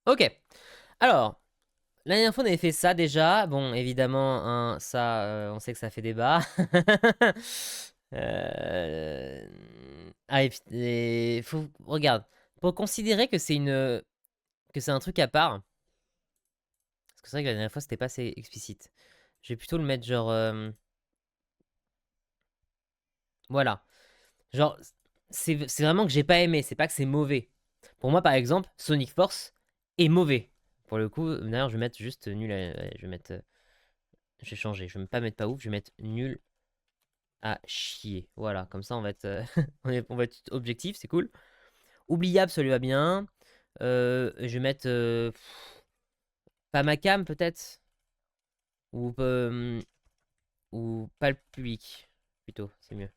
Ok. Alors, la dernière fois, on avait fait ça déjà. Bon, évidemment, hein, ça, on sait que ça fait débat. Euh, Ah, regarde, pour considérer que c'est un truc à part, parce que c'est vrai que la dernière fois, c'était pas assez explicite. Je vais plutôt le mettre genre, voilà. Genre, c'est vraiment que j'ai pas aimé, c'est pas que c'est mauvais. Pour moi, par exemple, Sonic Force est mauvais. Pour le coup, d'ailleurs, je vais mettre juste nul. Je vais mettre, je vais changer. Je vais pas mettre pas ouf, je vais mettre nul à chier. Voilà, comme ça, on va être, on va être objectif, c'est cool. Oubliable, ça lui va bien. Je vais mettre pas ma cam peut-être, ou ou pas le public plutôt, c'est mieux.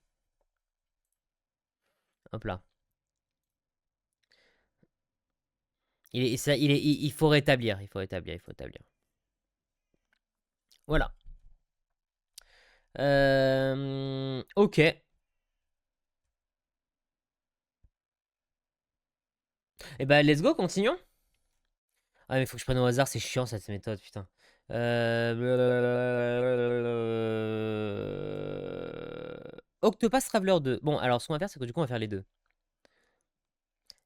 Hop là. Il faut rétablir, il faut rétablir, il faut rétablir. Voilà. Ok. Et bah, let's go, continuons. Ah, mais faut que je prenne au hasard, c'est chiant cette méthode, putain. Octopus Traveler 2. Bon, alors ce qu'on va faire, c'est que du coup, on va faire les deux.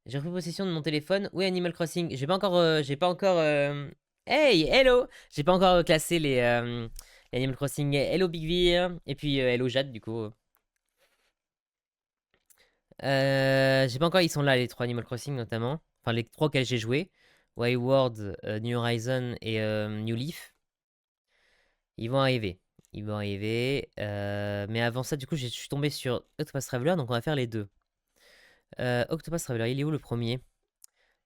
J'ai repris possession de mon téléphone. Oui, Animal Crossing. J'ai pas encore. Hey, hello! J'ai pas encore classé les Animal Crossing. Hello Big V. Et puis hello Jade, du coup. J'ai pas encore. Ils sont là, les trois Animal Crossing notamment. Enfin, les trois auxquels j'ai joué. Wayward, New Horizon et New Leaf. Ils vont arriver. Ils vont arriver. Mais avant ça, du coup, je suis tombé sur Octopus Traveler, donc on va faire les deux. Octopus Traveler, il est où le premier?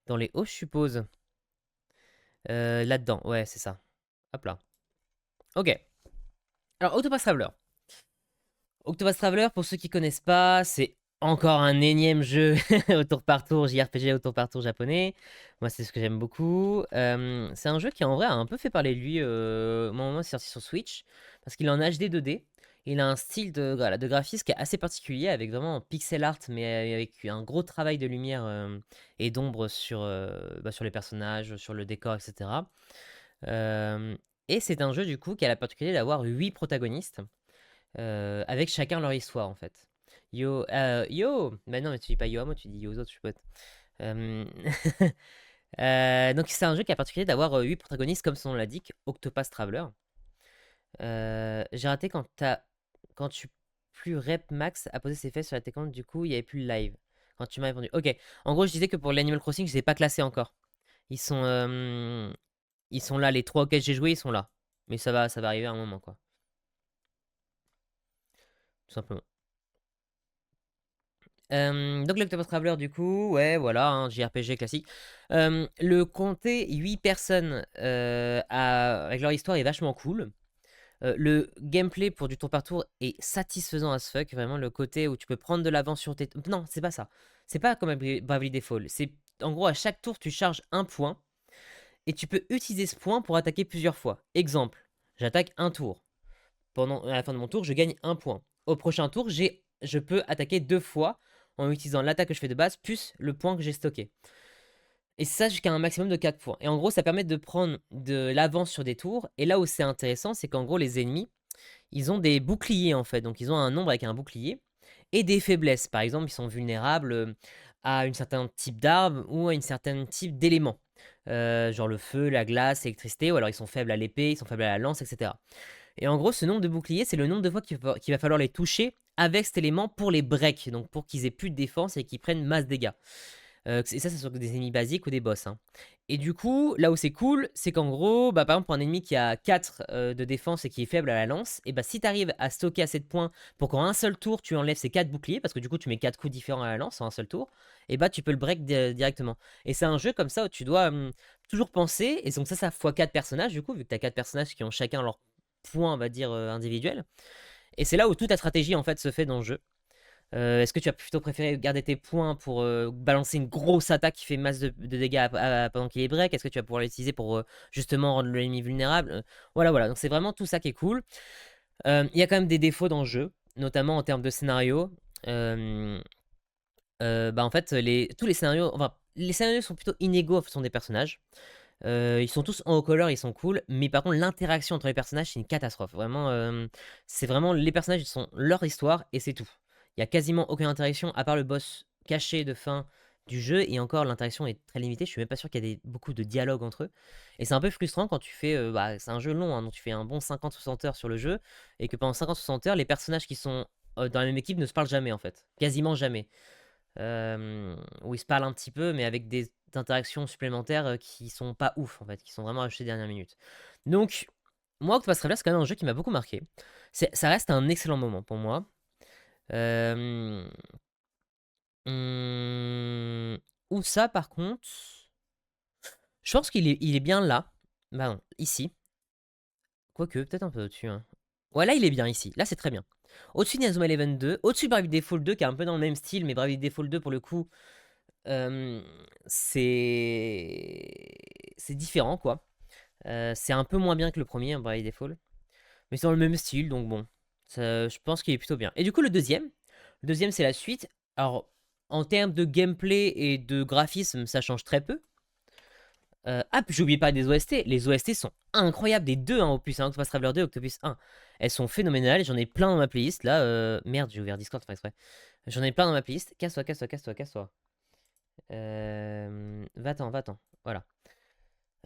Dans les hauts, je suppose. Là-dedans, ouais, c'est ça. Hop là. Ok. Alors, Octopus Traveler. Octopus Traveler, pour ceux qui connaissent pas, c'est encore un énième jeu au tour par tour, JRPG au tour par tour japonais. Moi, c'est ce que j'aime beaucoup. C'est un jeu qui, en vrai, a un peu fait parler de lui au moment où c'est sorti sur Switch, parce qu'il est en HD 2D. Il a un style voilà, de graphisme qui est assez particulier, avec vraiment un pixel art, mais avec un gros travail de lumière et d'ombre sur les personnages, sur le décor, etc. Euh, et c'est un jeu, du coup, qui a la particularité d'avoir 8 protagonistes avec chacun leur histoire en fait. Yo, bah non, mais tu dis pas yo à moi, tu dis yo aux autres, je suis pote. Euh, donc c'est un jeu qui a la particularité d'avoir 8 protagonistes, comme son nom l'indique, Octopus Traveler. J'ai raté quand tu plus rep max a posé ses fesses sur la télécommande, du coup il y avait plus le live. Quand tu m'as répondu. Ok, en gros je disais que pour l'Animal Crossing, je les ai pas classés encore. Ils sont, euh, ils sont là, les trois auxquels j'ai joué, ils sont là. Mais ça va arriver à un moment quoi, tout simplement. Donc l'Octopus Traveler du coup, ouais voilà, un JRPG classique. Le compter 8 personnes avec leur histoire est vachement cool. Le gameplay pour du tour par tour est satisfaisant as fuck. Vraiment le côté où tu peux prendre de l'avance sur tes... Non, c'est pas ça. C'est pas comme Bravely Default. C'est en gros à chaque tour tu charges un point et tu peux utiliser ce point pour attaquer plusieurs fois. Exemple, j'attaque un tour. À la fin de mon tour, je gagne un point. Au prochain tour, je peux attaquer deux fois en utilisant l'attaque que je fais de base plus le point que j'ai stocké. Et ça jusqu'à un maximum de 4 points. Et en gros, ça permet de prendre de l'avance sur des tours. Et là où c'est intéressant, c'est qu'en gros, les ennemis, ils ont des boucliers en fait. Donc ils ont un nombre avec un bouclier. Et des faiblesses. Par exemple, ils sont vulnérables à un certain type d'arme ou à un certain type d'élément. Genre le feu, la glace, l'électricité. Ou alors ils sont faibles à l'épée, ils sont faibles à la lance, etc. Et en gros, ce nombre de boucliers, c'est le nombre de fois qu'il va falloir les toucher avec cet élément pour les break, donc pour qu'ils aient plus de défense et qu'ils prennent masse dégâts. Et ça, c'est sur des ennemis basiques ou des boss, hein. Et du coup, là où c'est cool, c'est qu'en gros, bah, par exemple, pour un ennemi qui a 4 de défense et qui est faible à la lance, et bah si tu arrives à stocker assez de points pour qu'en un seul tour, tu enlèves ces 4 boucliers, parce que du coup, tu mets 4 coups différents à la lance en un seul tour, et bah tu peux le break directement. Et c'est un jeu comme ça où tu dois toujours penser, et donc ça fois 4 personnages, du coup, vu que tu as 4 personnages qui ont chacun leur point, on va dire, individuel. Et c'est là où toute ta stratégie, en fait, se fait dans le jeu. Est-ce que tu as plutôt préféré garder tes points pour balancer une grosse attaque qui fait masse de dégâts pendant qu'il est break? Est-ce que tu vas pouvoir l'utiliser pour justement rendre l'ennemi vulnérable? Voilà, voilà. Donc c'est vraiment tout ça qui est cool. Il y a quand même des défauts dans le jeu, notamment en termes de scénario. Bah en fait, tous les scénarios, enfin, les scénarios sont plutôt inégaux en fonction des personnages. Ils sont tous en haut couleur, ils sont cool, mais par contre l'interaction entre les personnages c'est une catastrophe. Vraiment, c'est vraiment les personnages ils sont leur histoire et c'est tout. Il y a quasiment aucune interaction à part le boss caché de fin du jeu et encore l'interaction est très limitée. Je suis même pas sûr qu'il y ait beaucoup de dialogue entre eux et c'est un peu frustrant quand tu fais, bah, c'est un jeu long, hein, donc tu fais un bon 50-60 heures sur le jeu et que pendant 50-60 heures les personnages qui sont dans la même équipe ne se parlent jamais en fait, quasiment jamais. Où ils se parlent un petit peu, mais avec des interactions supplémentaires qui sont pas ouf en fait, qui sont vraiment ajoutées dernière minute. Donc, moi, Octopath Traveler, c'est quand même un jeu qui m'a beaucoup marqué. Ça reste un excellent moment pour moi. Euh, Où ça, par contre, je pense il est bien là. Bah non, ici. Quoique, peut-être un peu au-dessus. Hein. Ouais, là, il est bien ici. Là, c'est très bien. Au-dessus d'Inazuma Eleven 2. Au-dessus de Bravely Default 2, qui est un peu dans le même style, mais Bravely Default 2, pour le coup, c'est différent, quoi. C'est un peu moins bien que le premier, hein, Bravely Default. Mais c'est dans le même style, donc bon. Je pense qu'il est plutôt bien. Et du coup, le deuxième, c'est la suite. Alors, en termes de gameplay et de graphisme, ça change très peu. J'ai oublié pas des OST. Les OST sont incroyables, des deux, hein, Opus 1, Octopus Traveler 2 et Octopus 1. Elles sont phénoménales, j'en ai plein dans ma playlist. Là, merde, j'ai ouvert Discord, enfin exprès. J'en ai plein dans ma playlist. Casse-toi, casse-toi, casse-toi, casse-toi. Va-t'en, va-t'en. Voilà.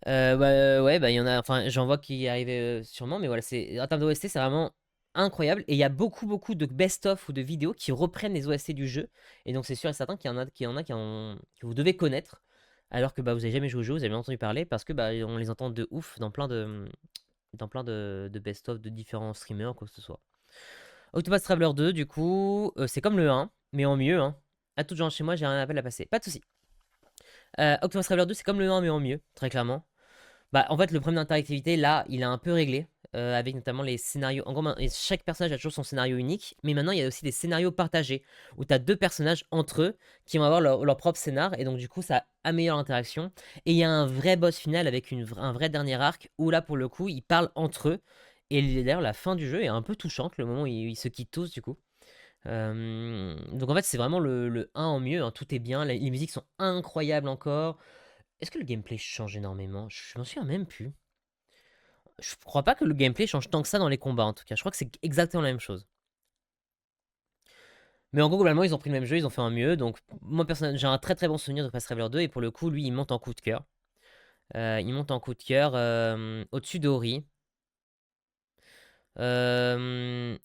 Bah, ouais, bah, il y en a. Enfin, j'en vois qui arrivaient sûrement, mais voilà, en termes d'OST, c'est vraiment incroyable. Et il y a beaucoup, beaucoup de best-of ou de vidéos qui reprennent les OST du jeu. Et donc, c'est sûr et certain que vous devez connaître. Alors que bah, vous avez jamais joué au jeu, vous avez jamais entendu parler, parce que bah, on les entend de ouf dans plein de best-of de différents streamers, quoi que ce soit. Octopath Traveler 2, du coup, c'est comme le 1, mais en mieux. Hein. À tout genre chez moi, j'ai un appel à passer. Pas de soucis. Octopath Traveler 2, c'est comme le 1, mais en mieux, très clairement. Bah, en fait, le problème d'interactivité, là, il est un peu réglé. Avec notamment les scénarios. En gros, chaque personnage a toujours son scénario unique. Mais maintenant, il y a aussi des scénarios partagés. Où tu as deux personnages entre eux qui vont avoir leur propre scénar. Et donc, du coup, ça améliore l'interaction. Et il y a un vrai boss final avec un vrai dernier arc. Où là, pour le coup, ils parlent entre eux. Et d'ailleurs, la fin du jeu est un peu touchante. Le moment où ils se quittent tous, du coup. Donc, en fait, c'est vraiment le 1 en mieux. Hein. Tout est bien. Les musiques sont incroyables encore. Est-ce que le gameplay change énormément? Je m'en souviens même plus. Je crois pas que le gameplay change tant que ça dans les combats en tout cas. Je crois que c'est exactement la même chose. Mais en gros, globalement, ils ont pris le même jeu, ils ont fait un mieux. Donc, moi, personnellement, j'ai un très très bon souvenir de Pass Traveler 2. Et pour le coup, lui, il monte en coup de cœur. Il monte en coup de cœur au-dessus d'Ori. Ouais,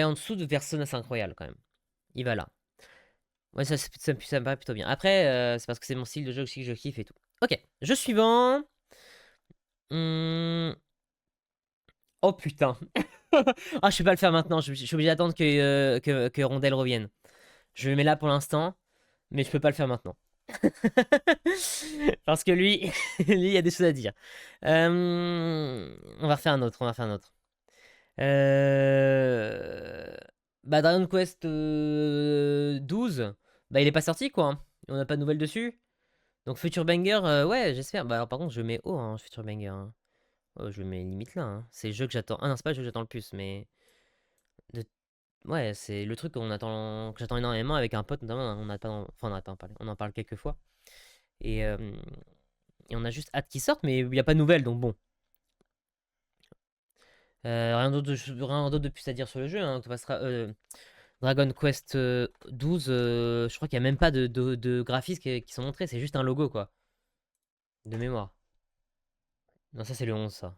en dessous de Persona 5 Royal quand même. Il va là. Ouais, ça me paraît plutôt bien. Après, c'est parce que c'est mon style de jeu aussi que je kiffe et tout. Ok, jeu suivant. Hum, Oh putain. Ah, je peux pas le faire maintenant. Je suis obligé d'attendre que Rondelle revienne. Je le mets là pour l'instant, mais je peux pas le faire maintenant. Parce que lui, lui, il y a des choses à dire. On va refaire un autre. On va faire un autre. Euh, Bah, Dragon Quest 12, bah, il est pas sorti quoi. Hein. On n'a pas de nouvelles dessus. Donc, Future Banger, ouais, j'espère. Bah, alors, par contre, je mets haut, hein, Future Banger. Hein. Oh, je le mets limite là. Hein. C'est le jeu que j'attends. Ah non, c'est pas le jeu que j'attends le plus, mais. de Ouais, c'est le truc que j'attends énormément avec un pote, notamment, on n'arrête pas d'en parler. On en parle quelques fois. Et, euh, et on a juste hâte qu'il sorte, mais il n'y a pas de nouvelles, donc bon. Rien d'autre de plus à dire sur le jeu. Hein, Dragon Quest 12, je crois qu'il n'y a même pas de graphismes qui sont montrés, c'est juste un logo, quoi. De mémoire. Non, ça c'est le 11, ça.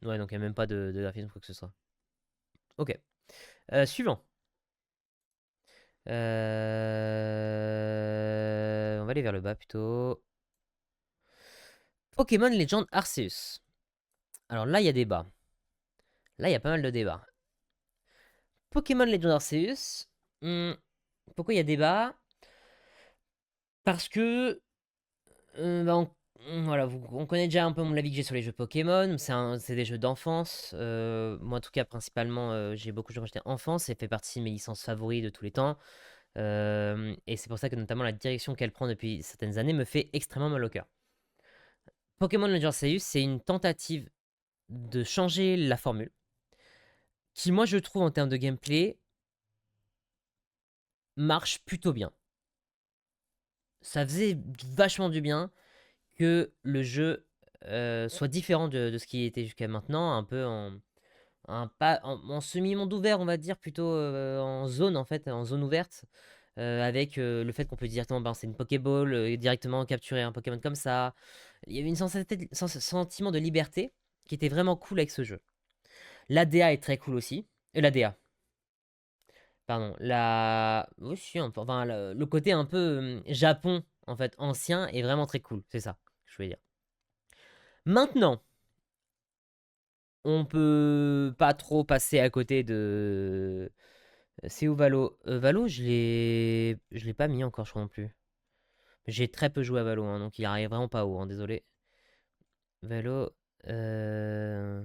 Ouais, donc il n'y a même pas de graphisme, quoi que ce soit. Ok. Suivant. On va aller vers le bas plutôt. Pokémon Legend Arceus. Alors là, il y a débat. Là, il y a pas mal de débats. Pokémon Legend Arceus. Pourquoi il y a débat? Parce que. Bah, voilà, on connaît déjà un peu mon avis que j'ai sur les jeux Pokémon. C'est des jeux d'enfance. Moi, en tout cas, principalement, j'ai beaucoup joué quand j'étais enfant. Ça fait partie de mes licences favoris de tous les temps. Et c'est pour ça que, notamment, la direction qu'elle prend depuis certaines années me fait extrêmement mal au cœur. Pokémon Legend Arceus, c'est une tentative de changer la formule. Qui, moi, je trouve, en termes de gameplay, marche plutôt bien. ça faisait vachement du bien que le jeu soit différent de ce qui était jusqu'à maintenant, un peu en semi-monde ouvert, on va dire, plutôt en zone, en fait, en zone ouverte, avec le fait qu'on peut directement balancer une Pokéball, directement capturer un Pokémon comme ça. Il y avait une sentiment de liberté qui était vraiment cool avec ce jeu. L'ADA est très cool aussi. L'ADA, pardon. Oui, si, enfin, le côté un peu Japon, en fait, ancien, est vraiment très cool. C'est ça que je voulais dire. Maintenant, on peut pas trop passer à côté de. C'est où Valo? Valo, je l'ai pas mis encore, je crois non plus. J'ai très peu joué à Valo, hein, donc il arrive vraiment pas haut, hein, désolé. Valo. Euh...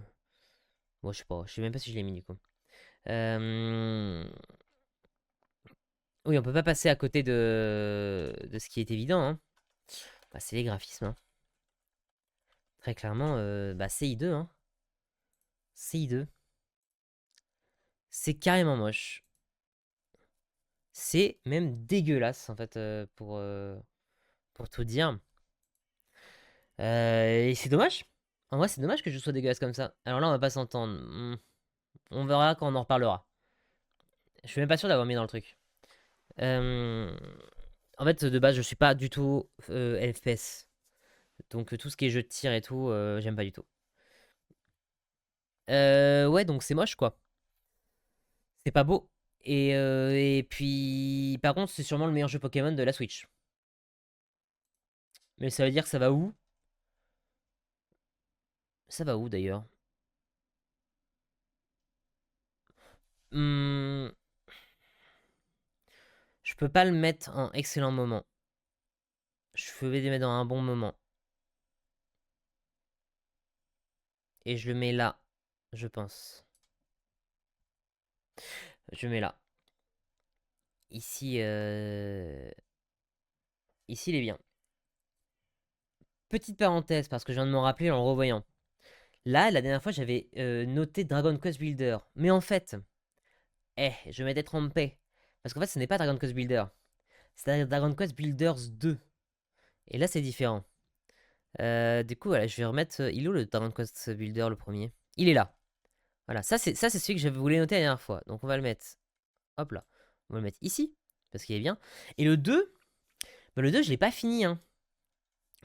Bon, je sais pas, je sais même pas si je l'ai mis du coup. Euh, Oui, on peut pas passer à côté de ce qui est évident, hein. Bah, c'est les graphismes, hein. Très clairement, bah, CI2, hein. CI2. C'est carrément moche. C'est même dégueulasse, en fait, pour tout dire. Et c'est dommage. En vrai, c'est dommage que je sois dégueulasse comme ça. Alors là, on va pas s'entendre. On verra quand on en reparlera. Je suis même pas sûr d'avoir mis dans le truc. Euh, En fait, de base, je suis pas du tout FPS. Donc tout ce qui est jeu de tir et tout, j'aime pas du tout. Ouais, donc c'est moche, quoi. C'est pas beau. Et puis, par contre, c'est sûrement le meilleur jeu Pokémon de la Switch. Mais ça veut dire que ça va où? Ça va où d'ailleurs? Hmm, je peux pas le mettre en excellent moment. Je vais le mettre dans un bon moment. Et je le mets là, je pense. Je le mets là. Ici, ici, il est bien. Petite parenthèse, parce que je viens de m'en rappeler en le revoyant. Là, la dernière fois, j'avais noté Dragon Quest Builder. Mais en fait, je m'étais trompé. Parce qu'en fait, ce n'est pas Dragon Quest Builder. C'est Dragon Quest Builders 2. Et là, c'est différent. Du coup, voilà, je vais remettre. Il est où le Dragon Quest Builder, le premier? Il est là. Voilà, ça c'est celui que je voulais noter la dernière fois. Donc, on va le mettre. Hop là. On va le mettre ici. Parce qu'il est bien. Et le 2, bah, le 2, je l'ai pas fini, hein.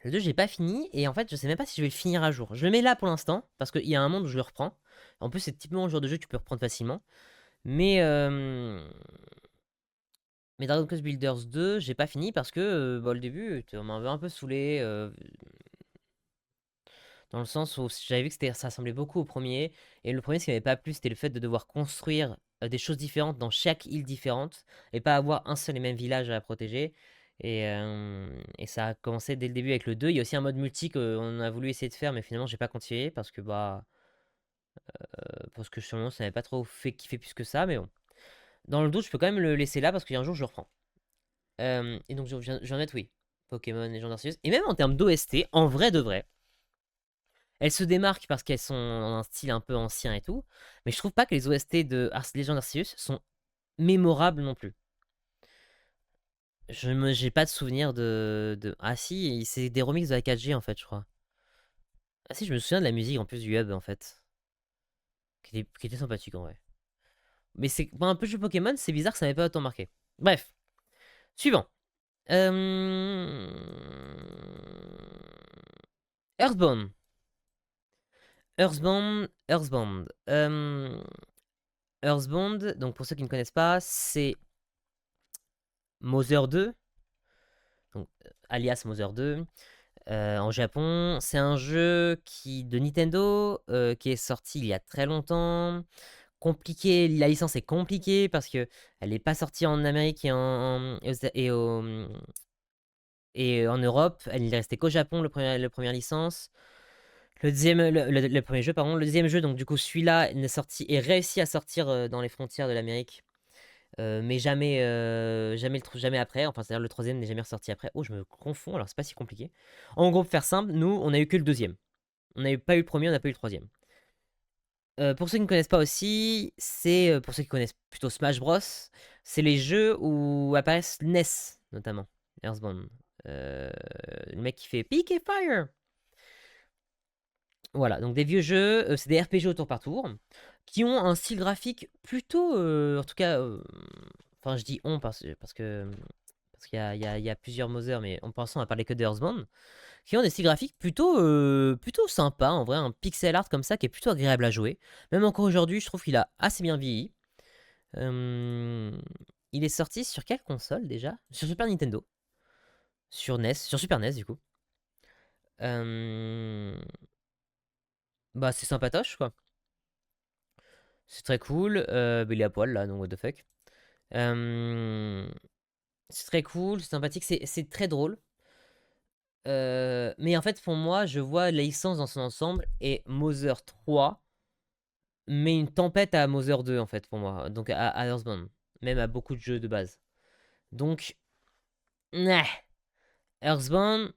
Le 2, je l'ai pas fini. Et en fait, je sais même pas si je vais le finir à jour. Je le mets là pour l'instant. Parce qu'il y a un monde où je le reprends. En plus, c'est typiquement le genre de jeu que tu peux reprendre facilement. Mais, mais Dragon Quest Builders 2, j'ai pas fini parce que bah, le début, on m'avait un peu saoulé. Dans le sens où j'avais vu que ça ressemblait beaucoup au premier. Et le premier, ce qui m'avait pas plu, c'était le fait de devoir construire des choses différentes dans chaque île différente. Et pas avoir un seul et même village à protéger. Et ça a commencé dès le début avec le 2. Il y a aussi un mode multi qu'on a voulu essayer de faire, mais finalement, j'ai pas continué parce que, sur le moment, ça n'avait pas trop fait kiffer plus que ça. Mais bon. Dans le doute, je peux quand même le laisser là parce qu'un jour, je le reprends. Et donc, je viens de mettre, oui, Pokémon Légendes Arceus. Et même en termes d'OST, en vrai de vrai, elles se démarquent parce qu'elles sont dans un style un peu ancien et tout. Mais je trouve pas que les OST de Légendes Arceus sont mémorables non plus. J'ai pas de souvenir Ah si, c'est des remixes de la 4G en fait, je crois. Ah si, je me souviens de la musique en plus du hub en fait. Qui était sympathique en vrai. Mais c'est pour un peu jeu Pokémon, c'est bizarre que ça m'ait pas autant marqué. Bref, suivant. Euh... Earthbound. Earthbound. Earthbound, donc pour ceux qui ne connaissent pas, c'est Mother 2, donc, alias Mother 2, en Japon. C'est un jeu de Nintendo qui est sorti il y a très longtemps. Compliqué, la licence est compliquée parce que elle n'est pas sortie en Amérique et en Europe. Elle n'est restée qu'au Japon, la première licence. Le premier jeu, pardon. Le deuxième jeu, donc du coup, celui-là est réussi à sortir dans les frontières de l'Amérique. Mais jamais après. Enfin, c'est-à-dire le troisième n'est jamais ressorti après. Oh, je me confonds, alors c'est pas si compliqué. En gros, pour faire simple, nous, on a eu que le deuxième. On n'a pas eu le premier, on n'a pas eu le troisième. Pour ceux qui ne connaissent pas aussi, pour ceux qui connaissent plutôt Smash Bros, c'est les jeux où apparaissent NES, notamment. Earthbound. Le mec qui fait Peak et Fire. Voilà, donc des vieux jeux, c'est des RPG au tour par tour, qui ont un style graphique plutôt, en tout cas, enfin je dis on parce qu'il y a plusieurs Mother, mais en pensant à parler que de Earthbound, qui ont des styles graphiques plutôt sympas, en vrai, un pixel art comme ça qui est plutôt agréable à jouer. Même encore aujourd'hui, je trouve qu'il a assez bien vieilli. Il est sorti sur quelle console déjà? Sur Super Nintendo. Sur NES, sur Super NES du coup. Bah c'est sympatoche quoi. C'est très cool. Bah, il est à poil là, donc what the fuck. C'est très cool, c'est sympathique, c'est très drôle. Mais en fait, pour moi, je vois la licence dans son ensemble et Mother 3 met une tempête à Mother 2 en fait pour moi. Donc à Earthbound. Même à beaucoup de jeux de base. Donc, nah. Earthbound,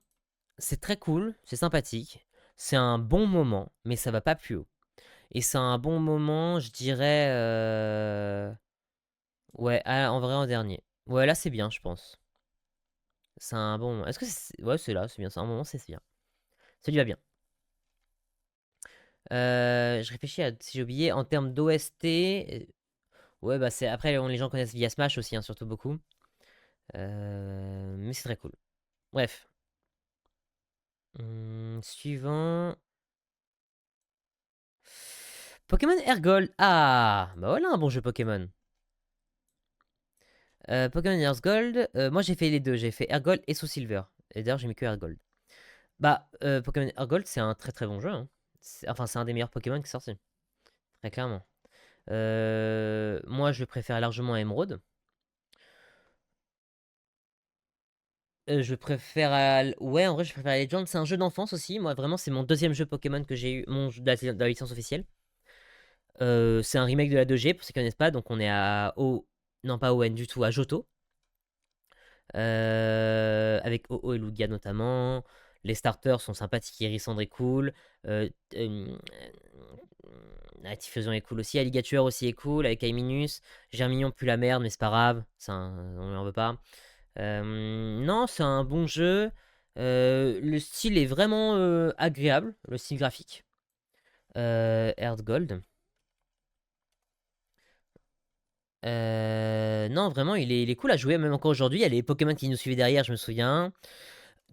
c'est très cool, c'est sympathique. C'est un bon moment, mais ça va pas plus haut. Et c'est un bon moment, je dirais. Ouais, en vrai, en dernier. Ouais, là, c'est bien, je pense. C'est un bon moment. Est-ce que c'est. Ouais, c'est là, c'est bien. C'est un moment, c'est bien. Ça lui va bien. Je réfléchis à si j'ai oublié. En termes d'OST. Ouais, bah, c'est. Après, les gens connaissent via Smash aussi, hein, surtout beaucoup. Mais c'est très cool. Bref. Suivant. Pokémon Airgold. Ah, bah voilà un bon jeu Pokémon. Pokémon Airgold, moi j'ai fait les deux, j'ai fait Airgold et Soul Silver. Et d'ailleurs j'ai mis que Airgold. Bah, Pokémon Airgold c'est un très très bon jeu. Hein. Enfin c'est un des meilleurs Pokémon qui est sorti. Très clairement. Moi je préfère largement Emerald. Je préfère ouais en vrai je préfère Legend, c'est un jeu d'enfance aussi. Moi vraiment c'est mon deuxième jeu Pokémon que j'ai eu, mon jeu de la licence officielle. C'est un remake de la 2G pour ceux qui connaissent pas, donc on est à O... Non pas ON du tout, à Johto. Avec OO et Lugia notamment. Les starters sont sympathiques, Irisandre est cool. La Diffusion est cool aussi. Alligator aussi est cool avec Aiminus. Germignon pue la merde, mais c'est pas grave. On lui en veut pas. Non, c'est un bon jeu. Le style est vraiment agréable, le style graphique. Earth Gold. Non, vraiment, il est cool à jouer, même encore aujourd'hui. Il y a les Pokémon qui nous suivaient derrière, je me souviens.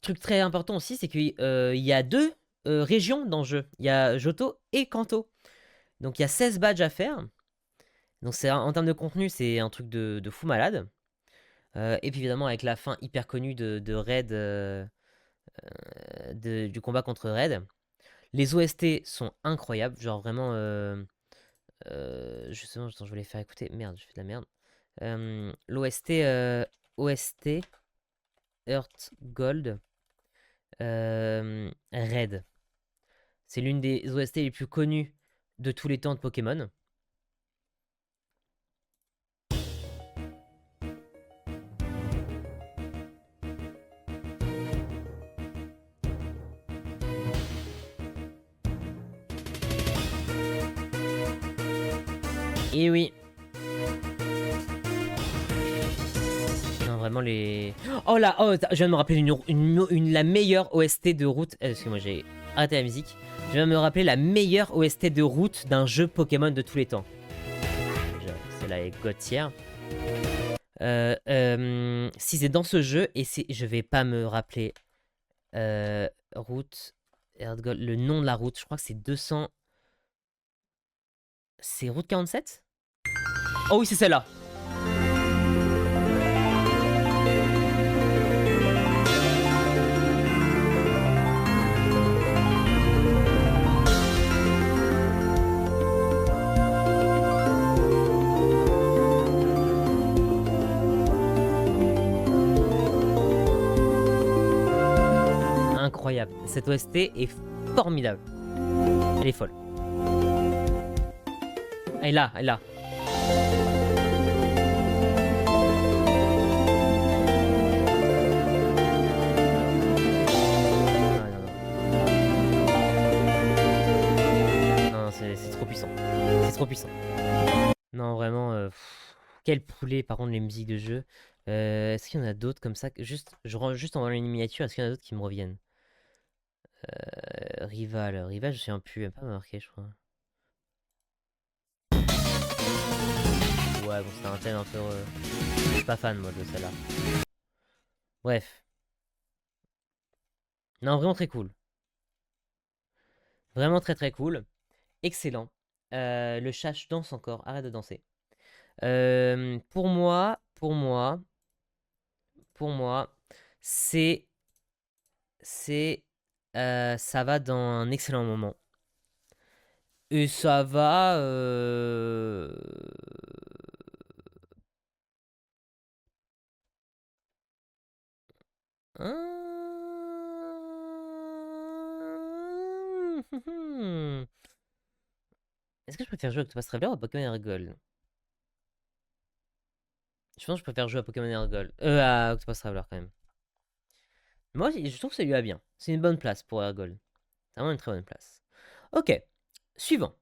Truc très important aussi, c'est qu'il y a deux régions dans le jeu. Il y a Johto et Kanto. Donc il y a 16 badges à faire. Donc en termes de contenu, c'est un truc de fou malade. Et puis évidemment, avec la fin hyper connue de Red, du combat contre Red. Les OST sont incroyables. Genre vraiment. Justement, je voulais faire écouter. Merde, je fais de la merde. L'OST OST Earth Gold Red. C'est l'une des OST les plus connues de tous les temps de Pokémon. Et oui. Non, vraiment les... Oh là, oh, je viens de me rappeler la meilleure OST de route. Excusez-moi, j'ai arrêté la musique. Je viens de me rappeler la meilleure OST de route d'un jeu Pokémon de tous les temps. Celle-là est gotière. Si c'est dans ce jeu, et je vais pas me rappeler route, le nom de la route, je crois que c'est 200... C'est route 47? Oh oui, c'est celle-là. Incroyable. Cette OST est formidable. Elle est folle. Elle est là, elle est là. Non, c'est trop puissant. C'est trop puissant. Non, vraiment, quel poulet, par contre, les musiques de jeu. Est-ce qu'il y en a d'autres comme ça juste, je rends juste en voyant les miniatures, est-ce qu'il y en a d'autres qui me reviennent? Rival, je me souviens plus, il m'a pas marqué, je crois. Ouais, bon, c'était un thème un peu. Je suis pas fan, moi, de celle-là. Bref. Non, vraiment très cool. Vraiment très très cool. Excellent. Le chat danse encore, arrête de danser. Pour moi, c'est, c'est, ça va dans un excellent moment. Et ça va, Est-ce que je préfère jouer à Octopus Traveler ou à Pokémon Ergol? Je pense que je préfère jouer à Pokémon Ergol. À Octopus Traveler quand même. Moi, je trouve que ça lui va bien. C'est une bonne place pour Ergol. C'est vraiment une très bonne place. Ok. Suivant.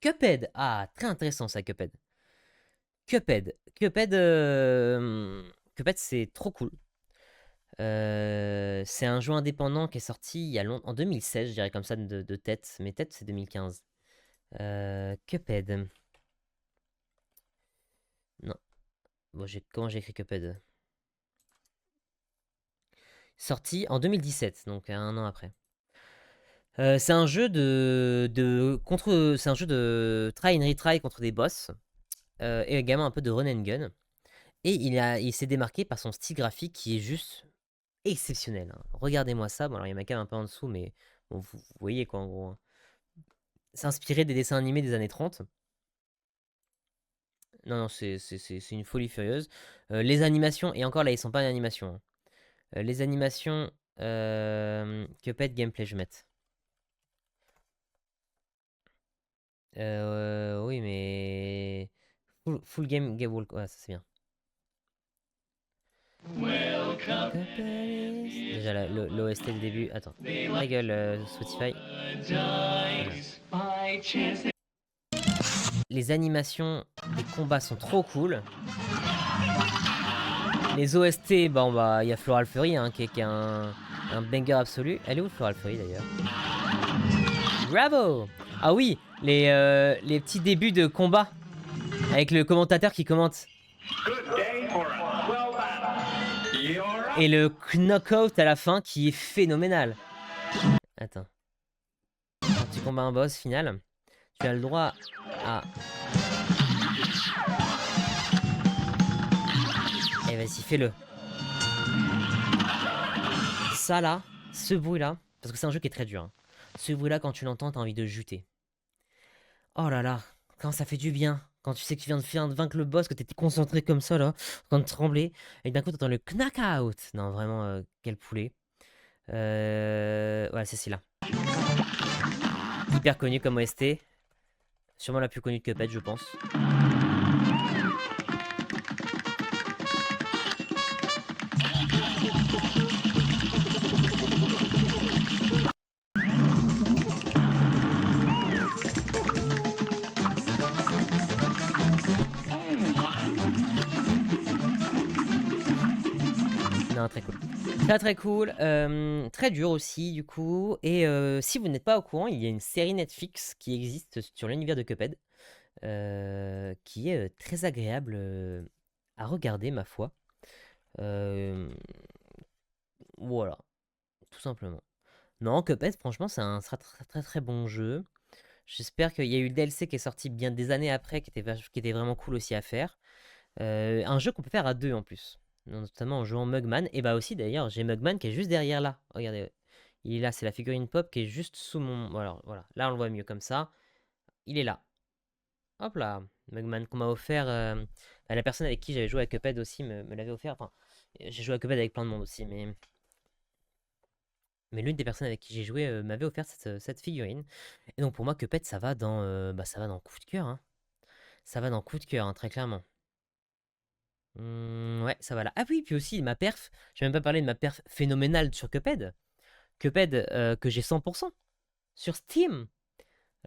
Cuphead. Ah, très intéressant ça, Cuphead. Cuphead, c'est trop cool. C'est un jeu indépendant qui est sorti il y a en 2016, je dirais comme ça de tête. Mais tête, c'est 2015. Cuphead. Non. Bon, comment j'ai écrit Cuphead? Sorti en 2017, donc un an après. C'est un jeu c'est un jeu de try and retry contre des boss. Et également un peu de run and gun. Et il s'est démarqué par son style graphique qui est juste exceptionnel, hein. Regardez-moi ça. Bon, alors il y a ma cam un peu en dessous, mais bon, vous voyez quoi en gros, hein. C'est inspiré des dessins animés des années 30. Non, non, c'est une folie furieuse. Les animations, et encore là, ils sont pas en animation, hein. Les animations, Cuphead gameplay, je vais mettre. Oui, mais. Full game walk. Ouais, ça c'est bien. Déjà, l'OST du début. Attends. Ta gueule, Spotify. Voilà. Les animations des combats sont trop cool. Les OST, bon bah, il y a Floral Fury, hein, qui est un banger absolu. Elle est où Floral Fury d'ailleurs? Bravo! Ah oui, les petits débuts de combat avec le commentateur qui commente. Et le knockout à la fin qui est phénoménal. Attends. Quand tu combats un boss final, tu as le droit à... Eh vas-y, fais-le. Ça là, ce bruit là, parce que c'est un jeu qui est très dur, hein. Ce bruit là, quand tu l'entends, t'as envie de juter. Oh là là, quand ça fait du bien. Quand tu sais que tu viens de vaincre le boss, que t'étais concentré comme ça là, en train de trembler, et d'un coup t'entends le knockout. Non, vraiment, quel poulet. Voilà, c'est celui-là. Hyper connu comme OST. Sûrement la plus connue de Cuphead, je pense. Non, très cool. Très très cool. Très dur aussi, du coup. Et si vous n'êtes pas au courant, il y a une série Netflix qui existe sur l'univers de Cuphead. Qui est très agréable à regarder, ma foi. Voilà, tout simplement. Non, Cuphead, franchement, c'est un très, très très très bon jeu. J'espère qu'il y a eu le DLC qui est sorti bien des années après, qui était vraiment cool aussi à faire. Un jeu qu'on peut faire à deux en plus, notamment en jouant Mugman. Et bah aussi d'ailleurs, j'ai Mugman qui est juste derrière là. Regardez, il est là, c'est la figurine pop qui est juste sous mon... Voilà, là on le voit mieux comme ça. Il est là. Hop là, Mugman qu'on m'a offert. Bah, la personne avec qui j'avais joué à Cuphead aussi me l'avait offert. Enfin, j'ai joué à Cuphead avec plein de monde aussi, mais l'une des personnes avec qui j'ai joué m'avait offert cette figurine. Et donc pour moi, Cuphead, ça va dans coup de cœur, hein. Ça va dans coup de cœur, hein, très clairement. Ouais, ça va là. Ah oui, puis aussi ma perf. J'ai même pas parlé de ma perf phénoménale sur Cuphead. Cuphead que j'ai 100% sur Steam.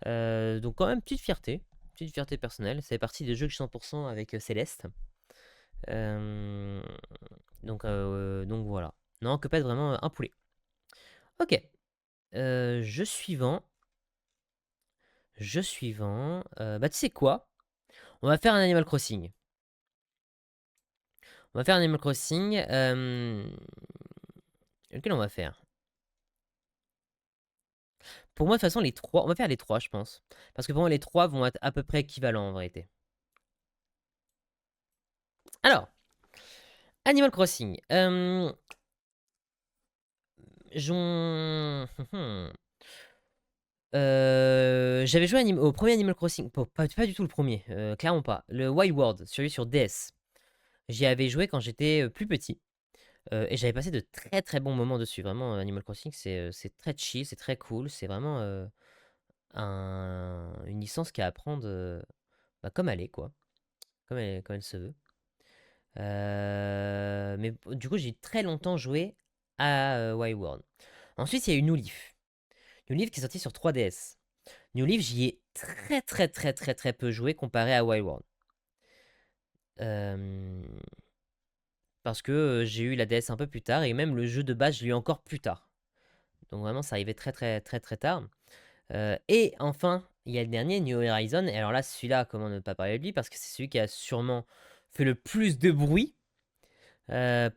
Donc quand même petite fierté. petite fierté personnelle. Ça fait partie des jeux que je suis 100% avec Céleste. Donc voilà. Non, Cuphead, vraiment un poulet. Ok. Jeu suivant. Bah, tu sais quoi? On va faire un Animal Crossing. Lequel on va faire? Pour moi, de toute façon, les trois. On va faire les trois, je pense. Parce que pour moi, les trois vont être à peu près équivalents en vérité. Alors, Animal Crossing. J'avais joué au premier Animal Crossing. Pas du tout le premier, clairement pas. Le Wild World, celui sur DS. J'y avais joué quand j'étais plus petit. Et j'avais passé de très très bons moments dessus. Vraiment, Animal Crossing, c'est très chill, c'est très cool. C'est vraiment une licence qui a à apprendre bah, comme elle est, quoi. Comme elle se veut. Mais du coup, j'ai très longtemps joué à Wild World. Ensuite, il y a eu New Leaf. New Leaf qui est sorti sur 3DS. New Leaf, j'y ai très très très très très peu joué comparé à Wild World. Parce que j'ai eu la DS un peu plus tard et même le jeu de base, je l'ai eu encore plus tard. Donc vraiment, ça arrivait très très très très tard. Et enfin, il y a le dernier, New Horizon. Et alors là, celui-là, comment ne pas parler de lui? Parce que c'est celui qui a sûrement fait le plus de bruit.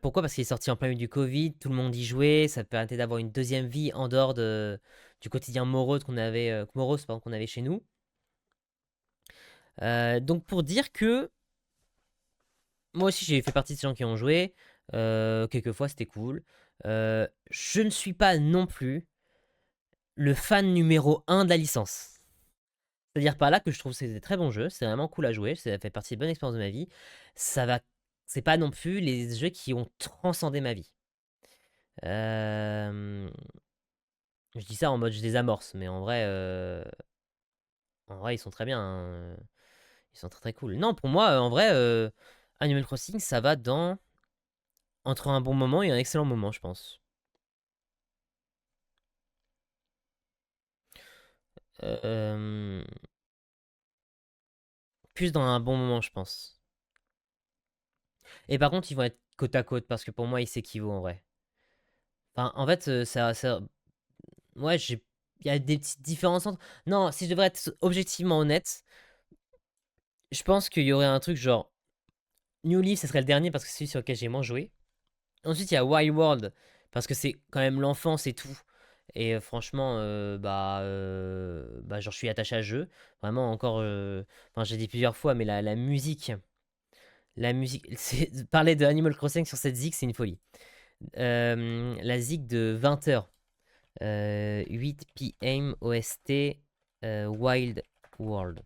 Pourquoi? Parce qu'il est sorti en plein milieu du Covid, tout le monde y jouait, ça permettait d'avoir une deuxième vie en dehors du quotidien morose qu'on avait chez nous. Donc pour dire que moi aussi j'ai fait partie de ces gens qui ont joué, quelquefois c'était cool. Je ne suis pas non plus le fan numéro 1 de la licence. C'est-à-dire par là que je trouve que c'est des très bons jeux, c'est vraiment cool à jouer, ça fait partie des bonnes expériences de ma vie. C'est pas non plus les jeux qui ont transcendé ma vie. Je dis ça en mode je désamorce, mais en vrai ils sont très bien, hein. Ils sont très très cool. Non, pour moi, en vrai, Animal Crossing, ça va entre un bon moment et un excellent moment, je pense. Euh, Plus dans un bon moment, je pense. Et par contre, ils vont être côte à côte parce que pour moi, ils s'équivaut en vrai. Enfin, en fait, ouais, il y a des petites différences entre. Non, si je devrais être objectivement honnête, je pense qu'il y aurait un truc genre New Leaf, ce serait le dernier parce que c'est celui sur lequel j'ai moins joué. Ensuite, il y a Wild World parce que c'est quand même l'enfance et tout. Et franchement, genre, je suis attaché à ce jeu. Vraiment, encore. Enfin, j'ai dit plusieurs fois, mais la musique. La musique. Parler de Animal Crossing sur cette zig, c'est une folie. La zig de 20h. 8 p.m. OST Wild World.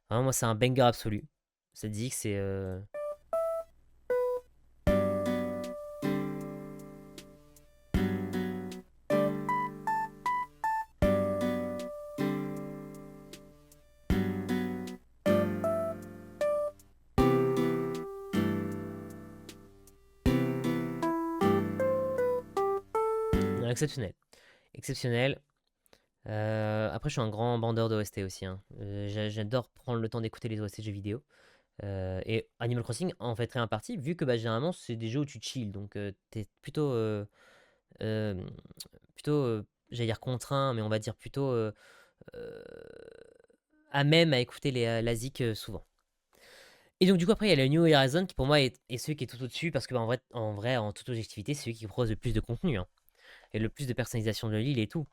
Vraiment, moi, c'est un banger absolu. Cette zig, c'est. Exceptionnel. Exceptionnel. Après, je suis un grand bandeur de OST aussi, hein. J'adore prendre le temps d'écouter les OST de jeux vidéo. Et Animal Crossing en fait très en partie, vu que bah, généralement c'est des jeux où tu chill, donc t'es euh, j'allais dire contraint, mais on va dire plutôt euh, à même à écouter la zik souvent. Et donc du coup après il y a le New Horizon qui pour moi est celui qui est tout au-dessus parce que bah, en vrai, en toute objectivité, c'est celui qui propose le plus de contenu, hein, et le plus de personnalisation de l'île et tout.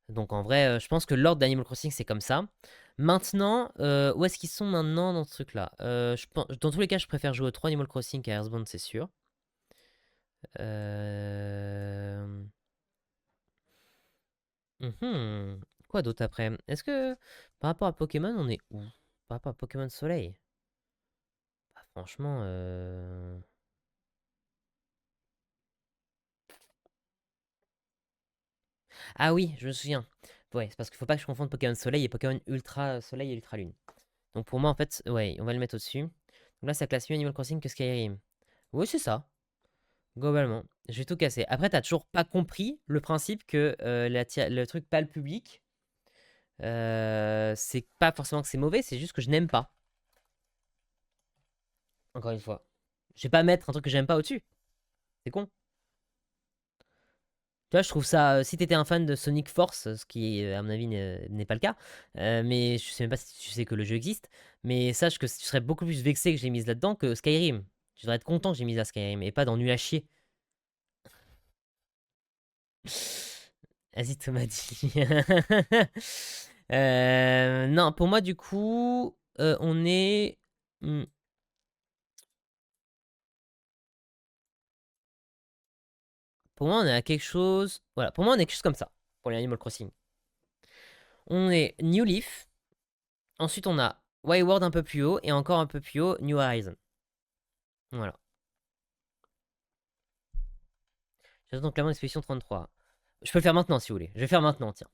Donc en vrai, je pense que l'ordre d'Animal Crossing, c'est comme ça. Maintenant, où est-ce qu'ils sont maintenant dans ce truc-là? Dans tous les cas, je préfère jouer au 3 Animal Crossing qu'à Earthbound, c'est sûr. Euh... Quoi d'autre après? Est-ce que par rapport à Pokémon, on est où? Par rapport à Pokémon Soleil? Bah, franchement, ah oui, je me souviens. Ouais, c'est parce qu'il faut pas que je confonde Pokémon Soleil et Pokémon Ultra Soleil et Ultra Lune. Donc pour moi, en fait, ouais, on va le mettre au-dessus. Donc là, ça classe mieux Animal Crossing que Skyrim. Oui, c'est ça. Globalement, je vais tout casser. Après, t'as toujours pas compris le principe que le truc pas le public. C'est pas forcément que c'est mauvais, c'est juste que je n'aime pas. Encore une fois. Je vais pas mettre un truc que j'aime pas au-dessus. C'est con. Tu vois, je trouve ça. Si t'étais un fan de Sonic Force, ce qui, à mon avis, n'est pas le cas, mais je sais même pas si tu sais que le jeu existe, mais sache que tu serais beaucoup plus vexé que j'ai mis là-dedans que Skyrim. Tu devrais être content que j'ai mis là Skyrim et pas dans nul à chier. Vas-y, Thomas dit. Non, pour moi, du coup, on est. Hmm, Pour moi, on est à quelque chose. Voilà, pour moi, on est quelque chose comme ça. Pour les Animal Crossing. On est New Leaf. Ensuite, on a Wayward un peu plus haut. Et encore un peu plus haut, New Horizon. Voilà. J'attends donc clairement Expédition 33. Je peux le faire maintenant si vous voulez. Je vais faire maintenant, tiens.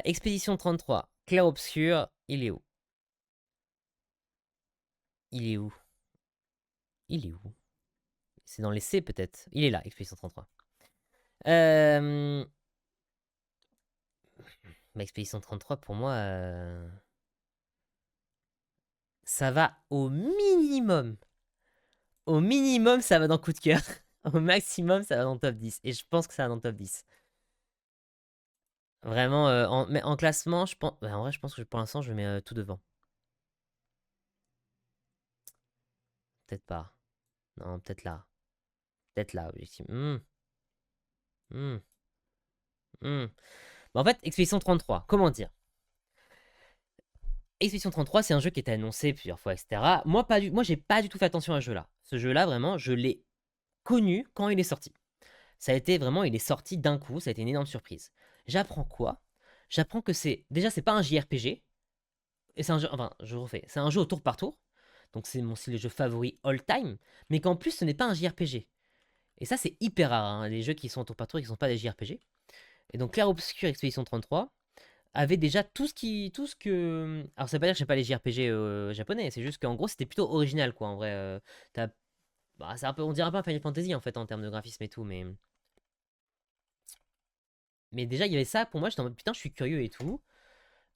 Expédition 33. Clair obscur. Il est où? Il est où? Il est où? C'est dans les C peut-être. Il est là, Expédition 33. Expédition 33, pour moi, ça va au minimum. Au minimum, ça va dans coup de cœur. Au maximum, ça va dans le top 10. Et je pense que ça va dans le top 10. Vraiment, mais en classement, je pense. En vrai, je pense que pour l'instant, je mets tout devant. Peut-être pas. Non, peut-être là. Peut-être là, objectivement. En fait, Expédition 33, comment dire? Expédition 33, c'est un jeu qui était annoncé plusieurs fois, etc. Moi, j'ai pas du tout fait attention à ce jeu-là. Ce jeu-là, vraiment, je l'ai connu quand il est sorti. Ça a été vraiment, il est sorti d'un coup, ça a été une énorme surprise. J'apprends quoi? J'apprends que déjà, c'est pas un JRPG. Et c'est un jeu, enfin, je refais, c'est un jeu au tour par tour. Donc c'est mon style de jeu favori all time. Mais qu'en plus, ce n'est pas un JRPG. Et ça, c'est hyper rare, hein, les jeux qui sont au tour par tour et qui sont pas des JRPG. Et donc, Clair Obscur Expédition 33 avait déjà tout ce que. Alors, ça veut pas dire que j'aime pas les JRPG japonais, c'est juste qu'en gros, c'était plutôt original, quoi. En vrai, c'est un peu, on dirait un peu un Final Fantasy en fait en termes de graphisme et tout, mais déjà, il y avait ça pour moi. J'étais en mode putain, je suis curieux et tout.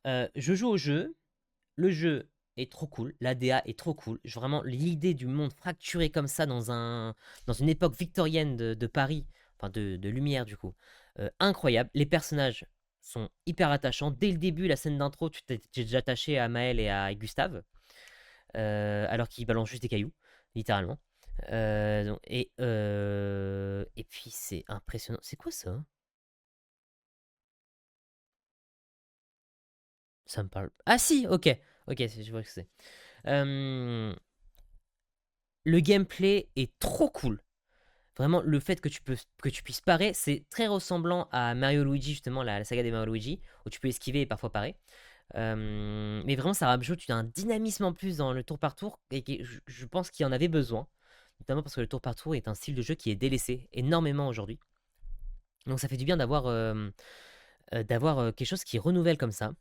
Je joue au jeu. Le jeu est trop cool. L'ADA est trop cool. Vraiment, l'idée du monde fracturé comme ça dans une époque victorienne de Paris, enfin de lumière du coup, incroyable. Les personnages sont hyper attachants. Dès le début, la scène d'intro, tu t'es déjà attaché à Maël et à Gustave, alors qu'ils balancent juste des cailloux, littéralement. Et puis c'est impressionnant. C'est quoi ça? Ça me parle. Ah si, ok. Ok, je vois ce que c'est. Euh, le gameplay est trop cool. Vraiment, le fait que tu puisses parer, c'est très ressemblant à Mario Luigi, justement, la saga des Mario Luigi, où tu peux esquiver et parfois parer. Mais vraiment, ça rajoute un dynamisme en plus dans le tour par tour, et je pense qu'il y en avait besoin. Notamment parce que le tour par tour est un style de jeu qui est délaissé énormément aujourd'hui. Donc ça fait du bien d'avoir quelque chose qui renouvelle comme ça.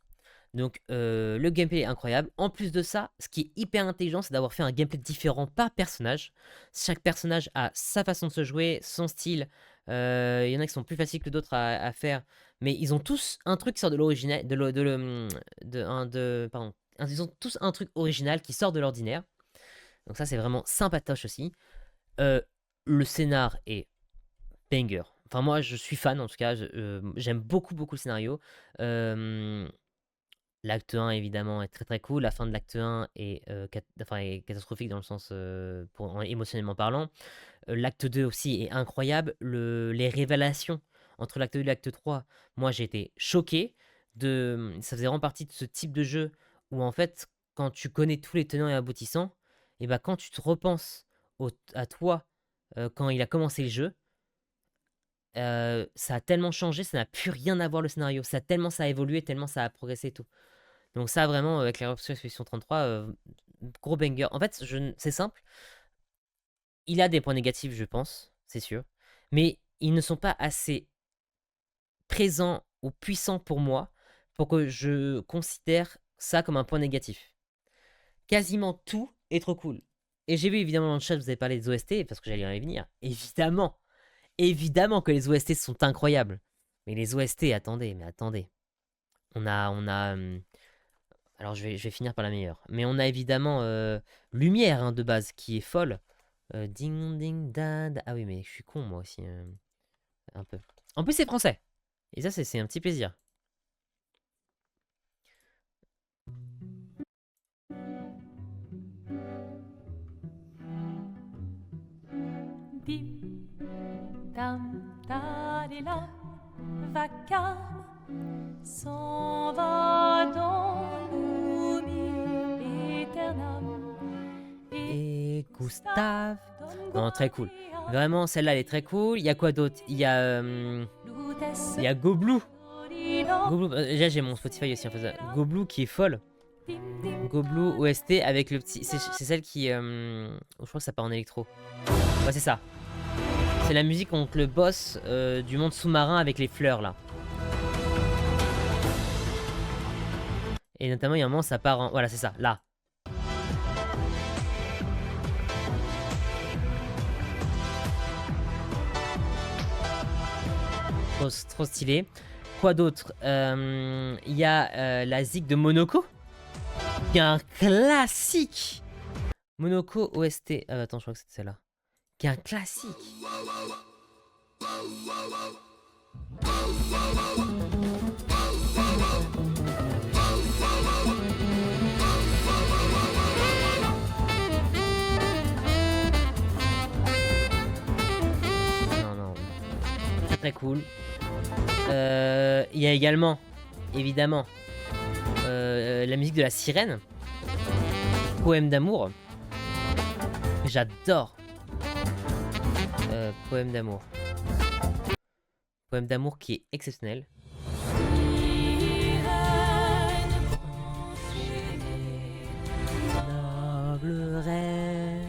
Donc le gameplay est incroyable. En plus de ça, ce qui est hyper intelligent, c'est d'avoir fait un gameplay différent par personnage. Chaque personnage a sa façon de se jouer, son style. Il y en a qui sont plus faciles que d'autres à faire, mais ils ont tous un truc qui sort de l'original, pardon, ils ont tous un truc original qui sort de l'ordinaire. Donc ça, c'est vraiment sympatoche aussi. Euh, le scénar est banger. Enfin, moi, je suis fan en tout cas. J'aime beaucoup, beaucoup le scénario. Euh, L'acte 1, évidemment, est très très cool. La fin de l'acte 1 est catastrophique dans le sens émotionnellement parlant. L'acte 2 aussi est incroyable. Les révélations entre l'acte 2 et l'acte 3, moi j'ai été choqué. Ça faisait vraiment partie de ce type de jeu où en fait, quand tu connais tous les tenants et aboutissants, et bah quand tu te repenses à toi quand il a commencé le jeu, ça a tellement changé, ça n'a plus rien à voir le scénario. Ça a évolué, tellement ça a progressé et tout. Donc ça vraiment avec la Option Expedition 33, gros banger. En fait, c'est simple, il a des points négatifs je pense, c'est sûr, mais ils ne sont pas assez présents ou puissants pour moi pour que je considère ça comme un point négatif. Quasiment tout est trop cool. Et j'ai vu évidemment dans le chat, vous avez parlé des OST, parce que j'allais y revenir. Évidemment, évidemment que les OST sont incroyables. Mais les OST, attendez, mais attendez. On a alors je vais finir par la meilleure. Mais on a évidemment Lumière hein, de base qui est folle. Ding ding dad. Ah oui, mais je suis con moi aussi. Un peu. En plus, c'est français. Et ça, c'est un petit plaisir. Dim, dam, dalila, vacarme, s'en va dans l'oubli éternel. Et Gustave. Non, très cool. Vraiment, celle-là, elle est très cool. Il y a quoi d'autre? Il y a Goblou. Goblou, déjà, j'ai mon Spotify aussi en fait. Goblou qui est folle. Goblou OST avec le petit. C'est celle qui. Je crois que ça part en électro. Ouais, c'est ça. C'est la musique contre le boss du monde sous-marin avec les fleurs là. Et notamment, il y a un moment, ça part en. Voilà, c'est ça, là. Trop stylé. Quoi d'autre? Il y a la zig de Monoko. Qui est un classique. Monoko OST. Attends, je crois que c'était celle-là. Qui est un classique. Non. Très cool. Il y a également, évidemment, la musique de la sirène. Poème d'amour. J'adore. Poème d'amour. Poème d'amour qui est exceptionnel. Noble reine.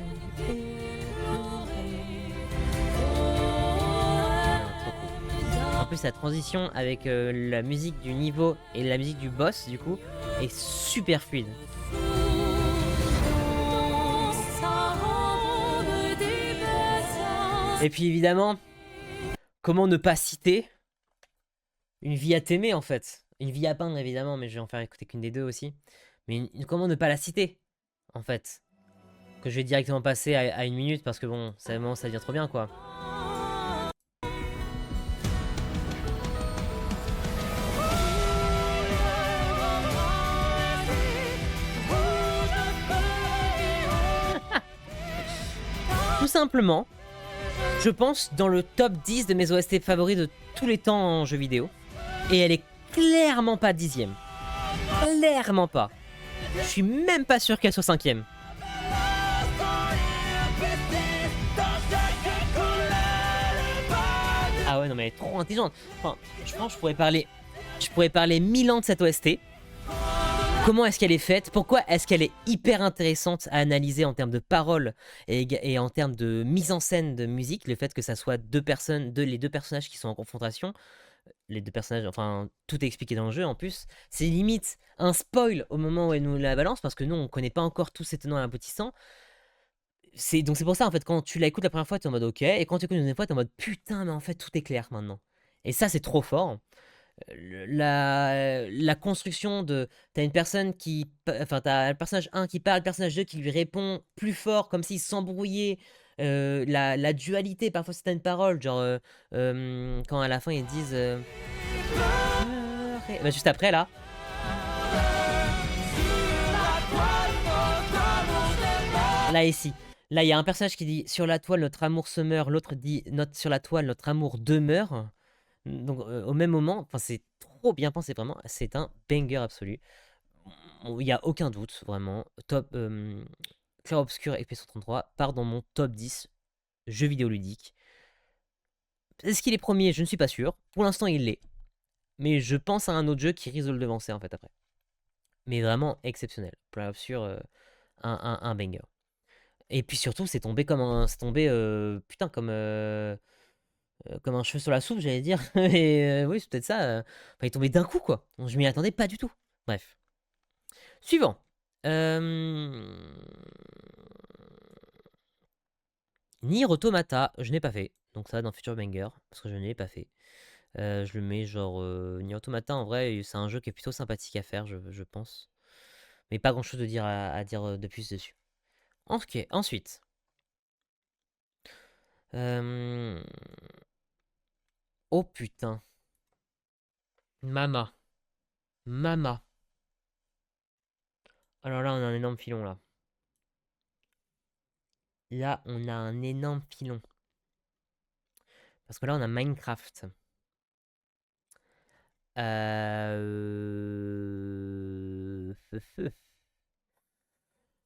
En plus, la transition avec la musique du niveau et la musique du boss, du coup, est super fluide. Et puis évidemment, comment ne pas citer Une vie à t'aimer en fait. Une vie à peindre évidemment, mais je vais en faire écouter qu'une des deux aussi. Mais comment ne pas la citer en fait? Que je vais directement passer à 1 minute parce que bon, ça devient trop bien quoi. Tout simplement, je pense dans le top 10 de mes OST favoris de tous les temps en jeu vidéo. Et elle est clairement pas 10ème. Clairement pas. Je suis même pas sûr qu'elle soit 5ème. Ah ouais, non mais elle est trop intelligente. Enfin, je pense que je pourrais parler 1000 ans de cette OST. Comment est-ce qu'elle est faite? Pourquoi est-ce qu'elle est hyper intéressante à analyser en termes de paroles et en termes de mise en scène de musique? Le fait que ça soit les deux personnages qui sont en confrontation, les deux personnages, enfin, tout est expliqué dans le jeu en plus. C'est limite un spoil au moment où elle nous la balance parce que nous, on connaît pas encore tous ces tenants et aboutissants. Donc c'est pour ça, en fait, quand tu l'écoutes la première fois, tu es en mode ok, et quand tu écoutes une deuxième fois, tu es en mode putain, mais en fait, tout est clair maintenant. Et ça, c'est trop fort. La construction de. T'as une personne qui. Enfin, t'as le personnage 1 qui parle, le personnage 2 qui lui répond plus fort, comme s'il s'embrouillait. La dualité, parfois certaines paroles, genre quand à la fin ils disent. Bah, juste après là. Là, ici. Là, il y a un personnage qui dit sur la toile notre amour se meurt, l'autre dit sur la toile notre amour demeure. Donc au même moment, enfin c'est trop bien pensé vraiment, c'est un banger absolu. Il n'y a aucun doute vraiment. Top Clair Obscur et P133 part dans mon top 10 jeux vidéo ludiques. Est-ce qu'il est premier? Je ne suis pas sûr. Pour l'instant, il l'est. Mais je pense à un autre jeu qui risque de le devancer en fait après. Mais vraiment exceptionnel. Clair Obscur, un banger. Et puis surtout, c'est tombé comme un. C'est tombé. Putain, comme un cheveu sur la soupe, j'allais dire. Et oui, c'est peut-être ça. Enfin, il est tombé d'un coup, quoi. Donc, je m'y attendais pas du tout. Bref. Suivant. Nier Automata, je n'ai pas fait. Donc ça va dans Future Banger, parce que je ne l'ai pas fait. Je le mets genre Nier Automata, en vrai, c'est un jeu qui est plutôt sympathique à faire, je pense. Mais pas grand-chose à dire de plus dessus. Ok, ensuite. Euh, Oh putain. Mama. Mama. Alors là, on a un énorme filon, là. Là, on a un énorme filon. Parce que là, on a Minecraft.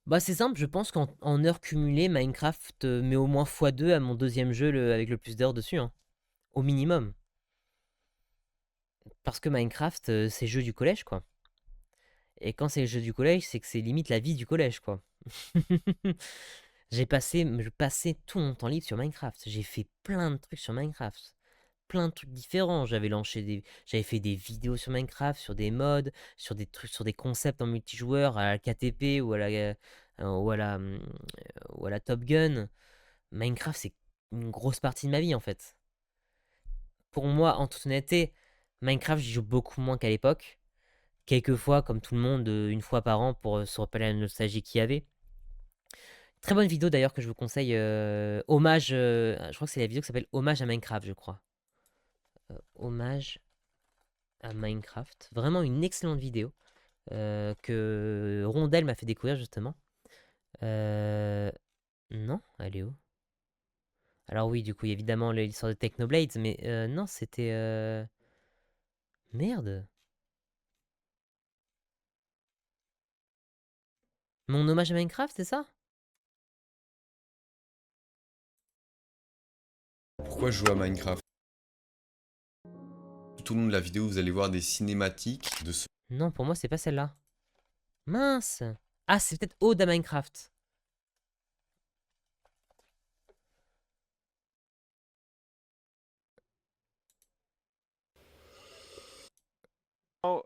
Bah, c'est simple, je pense qu'en heures cumulées, Minecraft met au moins x2 à mon deuxième jeu avec le plus d'heures dessus, hein. Au minimum. Parce que Minecraft, c'est le jeu du collège, quoi. Et quand c'est le jeu du collège, c'est que c'est limite la vie du collège, quoi. Je passais tout mon temps libre sur Minecraft. J'ai fait plein de trucs sur Minecraft. Plein de trucs différents. J'avais fait des vidéos sur Minecraft, sur des mods, sur des trucs, sur des concepts en multijoueur à la KTP ou à la Top Gun. Minecraft, c'est une grosse partie de ma vie en fait. Pour moi, en toute honnêteté, Minecraft, j'y joue beaucoup moins qu'à l'époque. Quelquefois, comme tout le monde, une fois par an pour se rappeler la nostalgie qu'il y avait. Très bonne vidéo d'ailleurs que je vous conseille. Hommage, je crois que c'est la vidéo qui s'appelle Hommage à Minecraft, je crois. Hommage à Minecraft. Vraiment une excellente vidéo que Rondelle m'a fait découvrir justement. Non, elle est où? Alors oui, du coup, il y a évidemment l'histoire de Technoblades, mais non, c'était... Merde. Mon hommage à Minecraft, c'est ça? Pourquoi jouer à Minecraft? Tout au long de la vidéo, vous allez voir des cinématiques de ce... Non, pour moi, c'est pas celle-là. Mince. Ah, c'est peut-être Ode à Minecraft. Oh,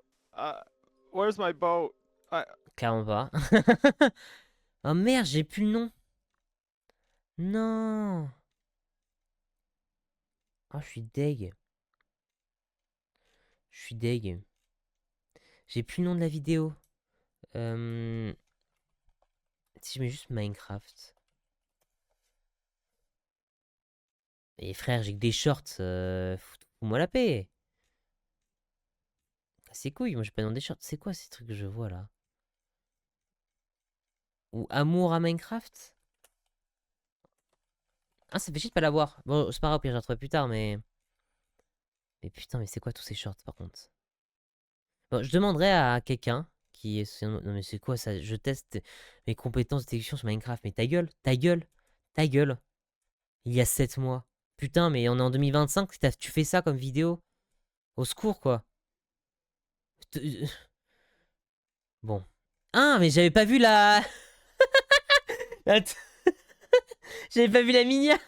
where's my boat? Clairement pas. Oh merde, j'ai plus le nom. Non. Oh, je suis deg. Je suis deg. J'ai plus le nom de la vidéo. Si je mets juste Minecraft. Et frère, j'ai que des shorts. Fous-moi la paix. C'est couilles, moi j'ai pas dans des shorts. C'est quoi ces trucs que je vois là? Ou Amour à Minecraft? Ah, ça fait chier de pas l'avoir. Bon, c'est pas grave, au pire, je la retrouverai plus tard, mais. Mais putain, mais c'est quoi tous ces shorts par contre? Bon, je demanderai à quelqu'un qui est. Non, mais c'est quoi ça? Je teste mes compétences de détection sur Minecraft. Mais ta gueule, ta gueule, ta gueule. Il y a 7 mois. Putain, mais on est en 2025, tu fais ça comme vidéo? Au secours, quoi. Bon. Ah, mais j'avais pas vu la. Attends. J'avais pas vu la minière.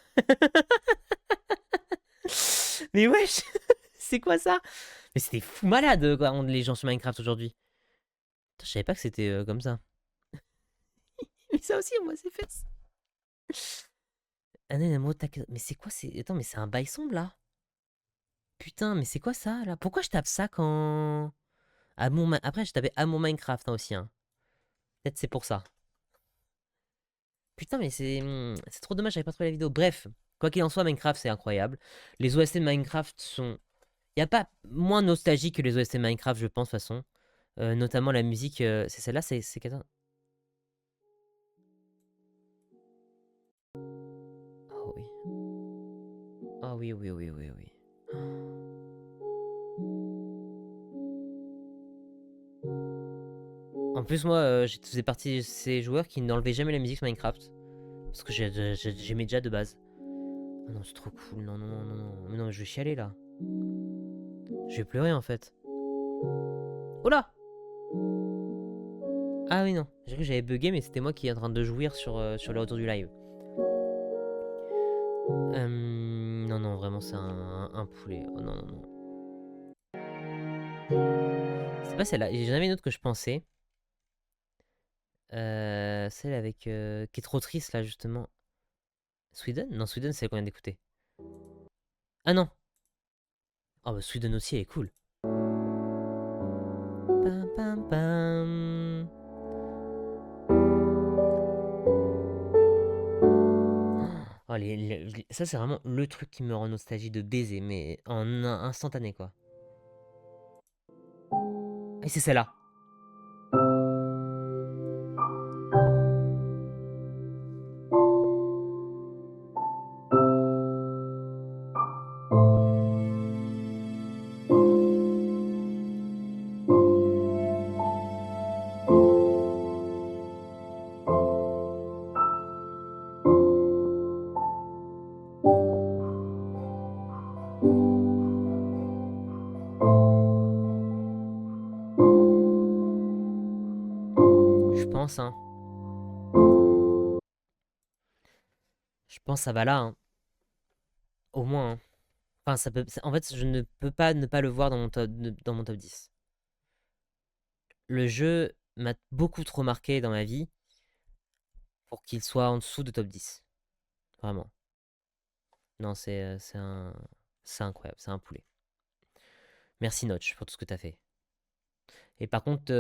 Mais wesh. C'est quoi ça? Mais c'était fou malade, quoi, les gens sur Minecraft aujourd'hui. Je savais pas que c'était comme ça. Mais ça aussi, on voit ses fesses. Mais c'est quoi? Attends, mais c'est un bail sombre là. Putain, mais c'est quoi ça là? Pourquoi je tape ça quand. Après, je tapais Amour Minecraft hein, aussi. Hein. Peut-être c'est pour ça. Putain, mais c'est trop dommage, j'avais pas trouvé la vidéo. Bref, quoi qu'il en soit, Minecraft c'est incroyable. Les OST de Minecraft sont. Y a pas moins nostalgique que les OST de Minecraft, je pense, de toute façon. Notamment la musique. C'est celle-là, c'est. Oh oui. Ah oui, oui, oui, oui, oui. En plus, moi, je faisais partie de ces joueurs qui n'enlevaient jamais la musique sur Minecraft. Parce que j'aimais déjà de base. Oh non, c'est trop cool. Non, non, non, non, non. Mais non, je vais chialer là. Je vais pleurer en fait. Oh là! Ah oui, non. J'ai cru que j'avais bugué, mais c'était moi qui est en train de jouir sur le retour du live. Non, non, vraiment, c'est un poulet. Oh non, non, non. C'est pas celle-là. J'en avais une autre que je pensais. Celle avec. Qui est trop triste là, justement. Sweden? Non, Sweden, c'est celle qu'on vient d'écouter. Ah non! Oh, bah, Sweden aussi, elle est cool. Pam, pam, pam. Oh, ça, c'est vraiment le truc qui me rend nostalgie de baiser, mais en instantané, quoi. Et c'est celle-là. Je pense, hein. Je pense ça va là, hein. Au moins, hein. Enfin, en fait, je ne peux pas ne pas le voir dans mon top 10. Le jeu m'a beaucoup trop marqué dans ma vie pour qu'il soit en dessous de top 10. Vraiment. Non, c'est incroyable, c'est un poulet. Merci Notch pour tout ce que t'as fait. Et par contre,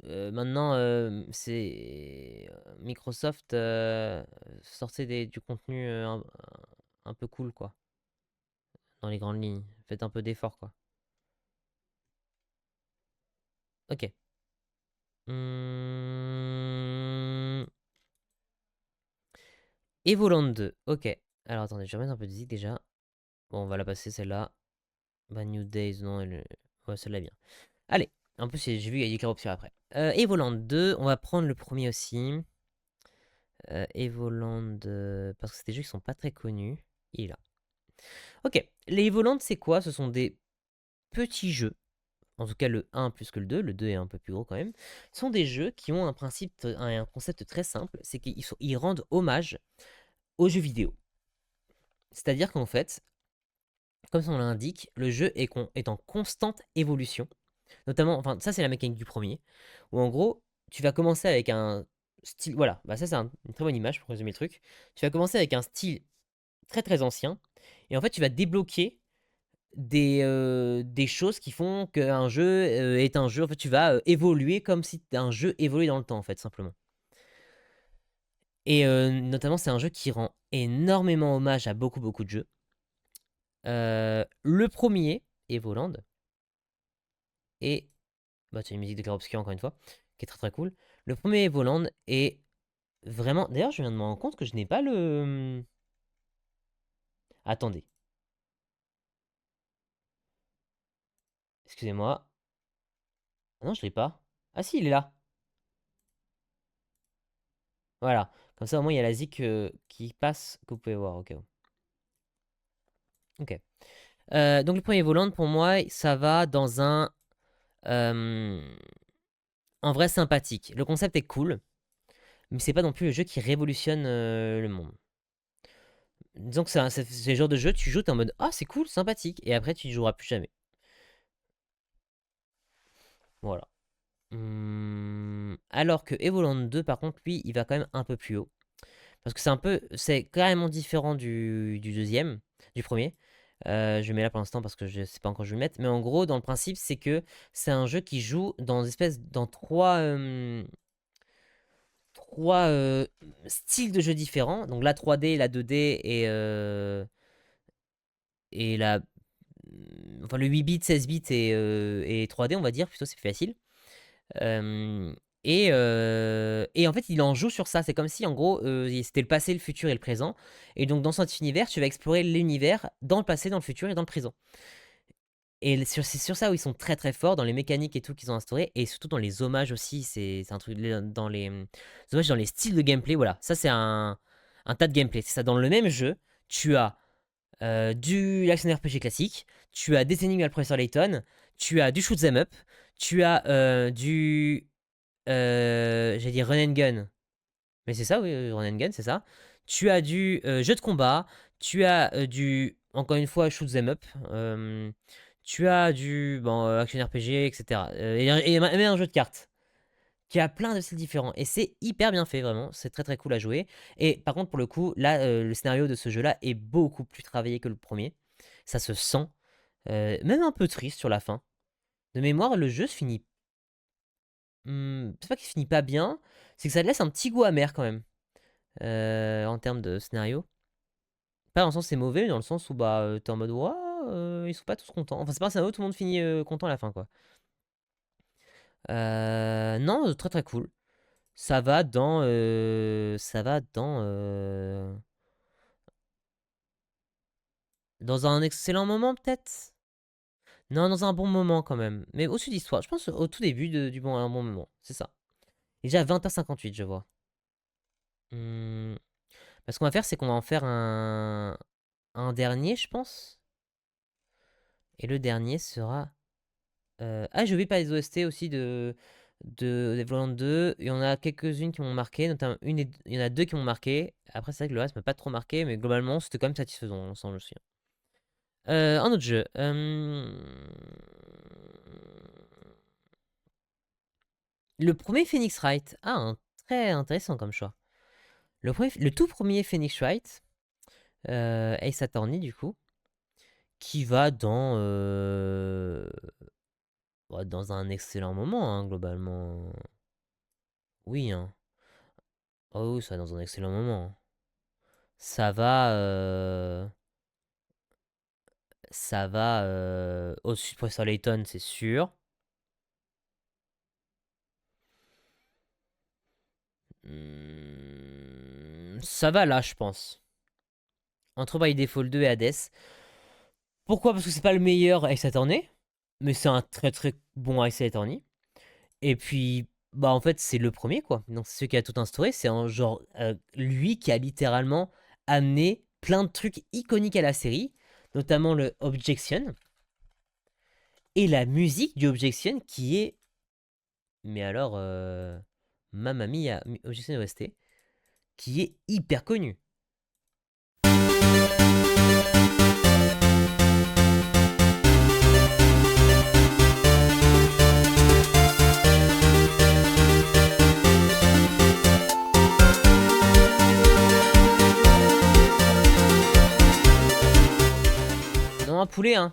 maintenant, c'est Microsoft sortait du contenu un peu cool, quoi. Dans les grandes lignes. Faites un peu d'effort, quoi. Ok. Evoland 2. Ok. Alors attendez, je vais remettre un peu de musique déjà. Bon, on va la passer celle-là. Bah, New Days, non, ouais, celle-là est bien. Allez. En plus, j'ai vu qu'il y a du options après. Evoland 2, on va prendre le premier aussi. Evoland, parce que c'est des jeux qui sont pas très connus. Il est là. Ok. Les Evoland, c'est quoi? Ce sont des petits jeux. En tout cas, le 1 plus que le 2 est un peu plus gros quand même. Ce sont des jeux qui ont un concept très simple. C'est qu'ils rendent hommage aux jeux vidéo. C'est-à-dire qu'en fait, comme son nom l'indique, le jeu est en constante évolution. Notamment, enfin, ça c'est la mécanique du premier, où en gros, tu vas commencer avec un style. Voilà, bah ça c'est une très bonne image pour résumer le truc. Tu vas commencer avec un style très très ancien, et en fait, tu vas débloquer des choses qui font qu'un jeu est un jeu. En fait, tu vas évoluer comme si un jeu évoluait dans le temps, en fait, simplement. Et notamment, c'est un jeu qui rend énormément hommage à beaucoup beaucoup de jeux. Le premier, Evoland, et bah, c'est une musique de Clair Obscur encore une fois, qui est très très cool. Le premier Evoland est vraiment. D'ailleurs, je viens de me rendre compte que je n'ai pas le. Attendez. Excusez-moi. Ah non, je l'ai pas. Ah si, il est là. Voilà. Comme ça, au moins, il y a la zik qui passe que vous pouvez voir. Ok. Ok. Donc, le premier Evoland, pour moi, ça va dans un. En vrai, sympathique. Le concept est cool, mais c'est pas non plus le jeu qui révolutionne le monde. Disons que c'est le genre de jeu, tu joues, t'es en mode ah, c'est cool, sympathique, et après, tu ne joueras plus jamais. Voilà. Alors que Evoland 2, par contre, lui, il va quand même un peu plus haut. Parce que c'est carrément différent du deuxième, du premier. Je le mets là pour l'instant parce que je sais pas encore où je vais le mettre. Mais en gros, dans le principe, c'est que c'est un jeu qui joue dans trois styles de jeux différents. Donc la 3D, la 2D et enfin le 8 bits, 16 bits et 3D, on va dire, plutôt c'est plus facile. Et en fait, il en joue sur ça. C'est comme si, en gros, c'était le passé, le futur et le présent. Et donc, dans cet univers, tu vas explorer l'univers dans le passé, dans le futur et dans le présent. Et c'est sur ça où ils sont très très forts, dans les mécaniques et tout qu'ils ont instauré, et surtout dans les hommages aussi. C'est un truc dans les hommages, dans les styles de gameplay. Voilà, ça c'est un tas de gameplay. C'est ça, dans le même jeu, tu as du l'action RPG classique, tu as des énigmes à le professeur Layton, tu as du shoot 'em up, tu as j'ai dit run and gun. Mais c'est ça, oui, run and gun, c'est ça. Tu as du jeu de combat, tu as encore une fois, shoot 'em up. Tu as du action RPG, etc. Et même un jeu de cartes qui a plein de styles différents. Et c'est hyper bien fait, vraiment. C'est très très cool à jouer. Et par contre, pour le coup, là, le scénario de ce jeu-là est beaucoup plus travaillé que le premier. Ça se sent. Même un peu triste sur la fin. De mémoire, le jeu se finit... c'est pas qu'il se finit pas bien, c'est que ça laisse un petit goût amer quand même. En termes de scénario. Pas dans le sens c'est mauvais, mais dans le sens où bah t'es en mode ouah, ils sont pas tous contents. Enfin c'est pas un scénario où tout le monde finit content à la fin quoi. Non, très très cool. Ça va dans dans un excellent moment peut-être. Non, dans un bon moment quand même. Mais au-dessus d'histoire, je pense au tout début du bon un bon moment, c'est ça. Déjà à 20h58 je vois. Ce qu'on va faire c'est qu'on va en faire un dernier je pense. Et le dernier sera... Ah, j'ai oublié de parler des OST aussi de Devolver 2. Il y en a quelques-unes qui m'ont marqué, notamment il y en a deux qui m'ont marqué. Après, c'est vrai que le reste m'a pas trop marqué, mais globalement, c'était quand même satisfaisant ensemble aussi. Un autre jeu. Le premier Phoenix Wright. Ah, très intéressant comme choix. Le tout premier Phoenix Wright, Ace Attorney du coup, qui va dans un excellent moment, hein, globalement. Oui, hein. Oh oui, ça va dans un excellent moment. Ça va, au-dessus de Professeur Layton, c'est sûr. Ça va là, je pense. Entre By Default 2 et Hades. Pourquoi? Parce que c'est pas le meilleur Ace Attorney, mais c'est un très très bon Ace Attorney. Et puis, bah en fait, c'est le premier quoi. Donc c'est celui qui a tout instauré. C'est un genre lui qui a littéralement amené plein de trucs iconiques à la série, notamment le Objection et la musique du Objection qui est, mais alors, Mamma Mia, Objection OST, qui est hyper connue. Non, un poulet, hein.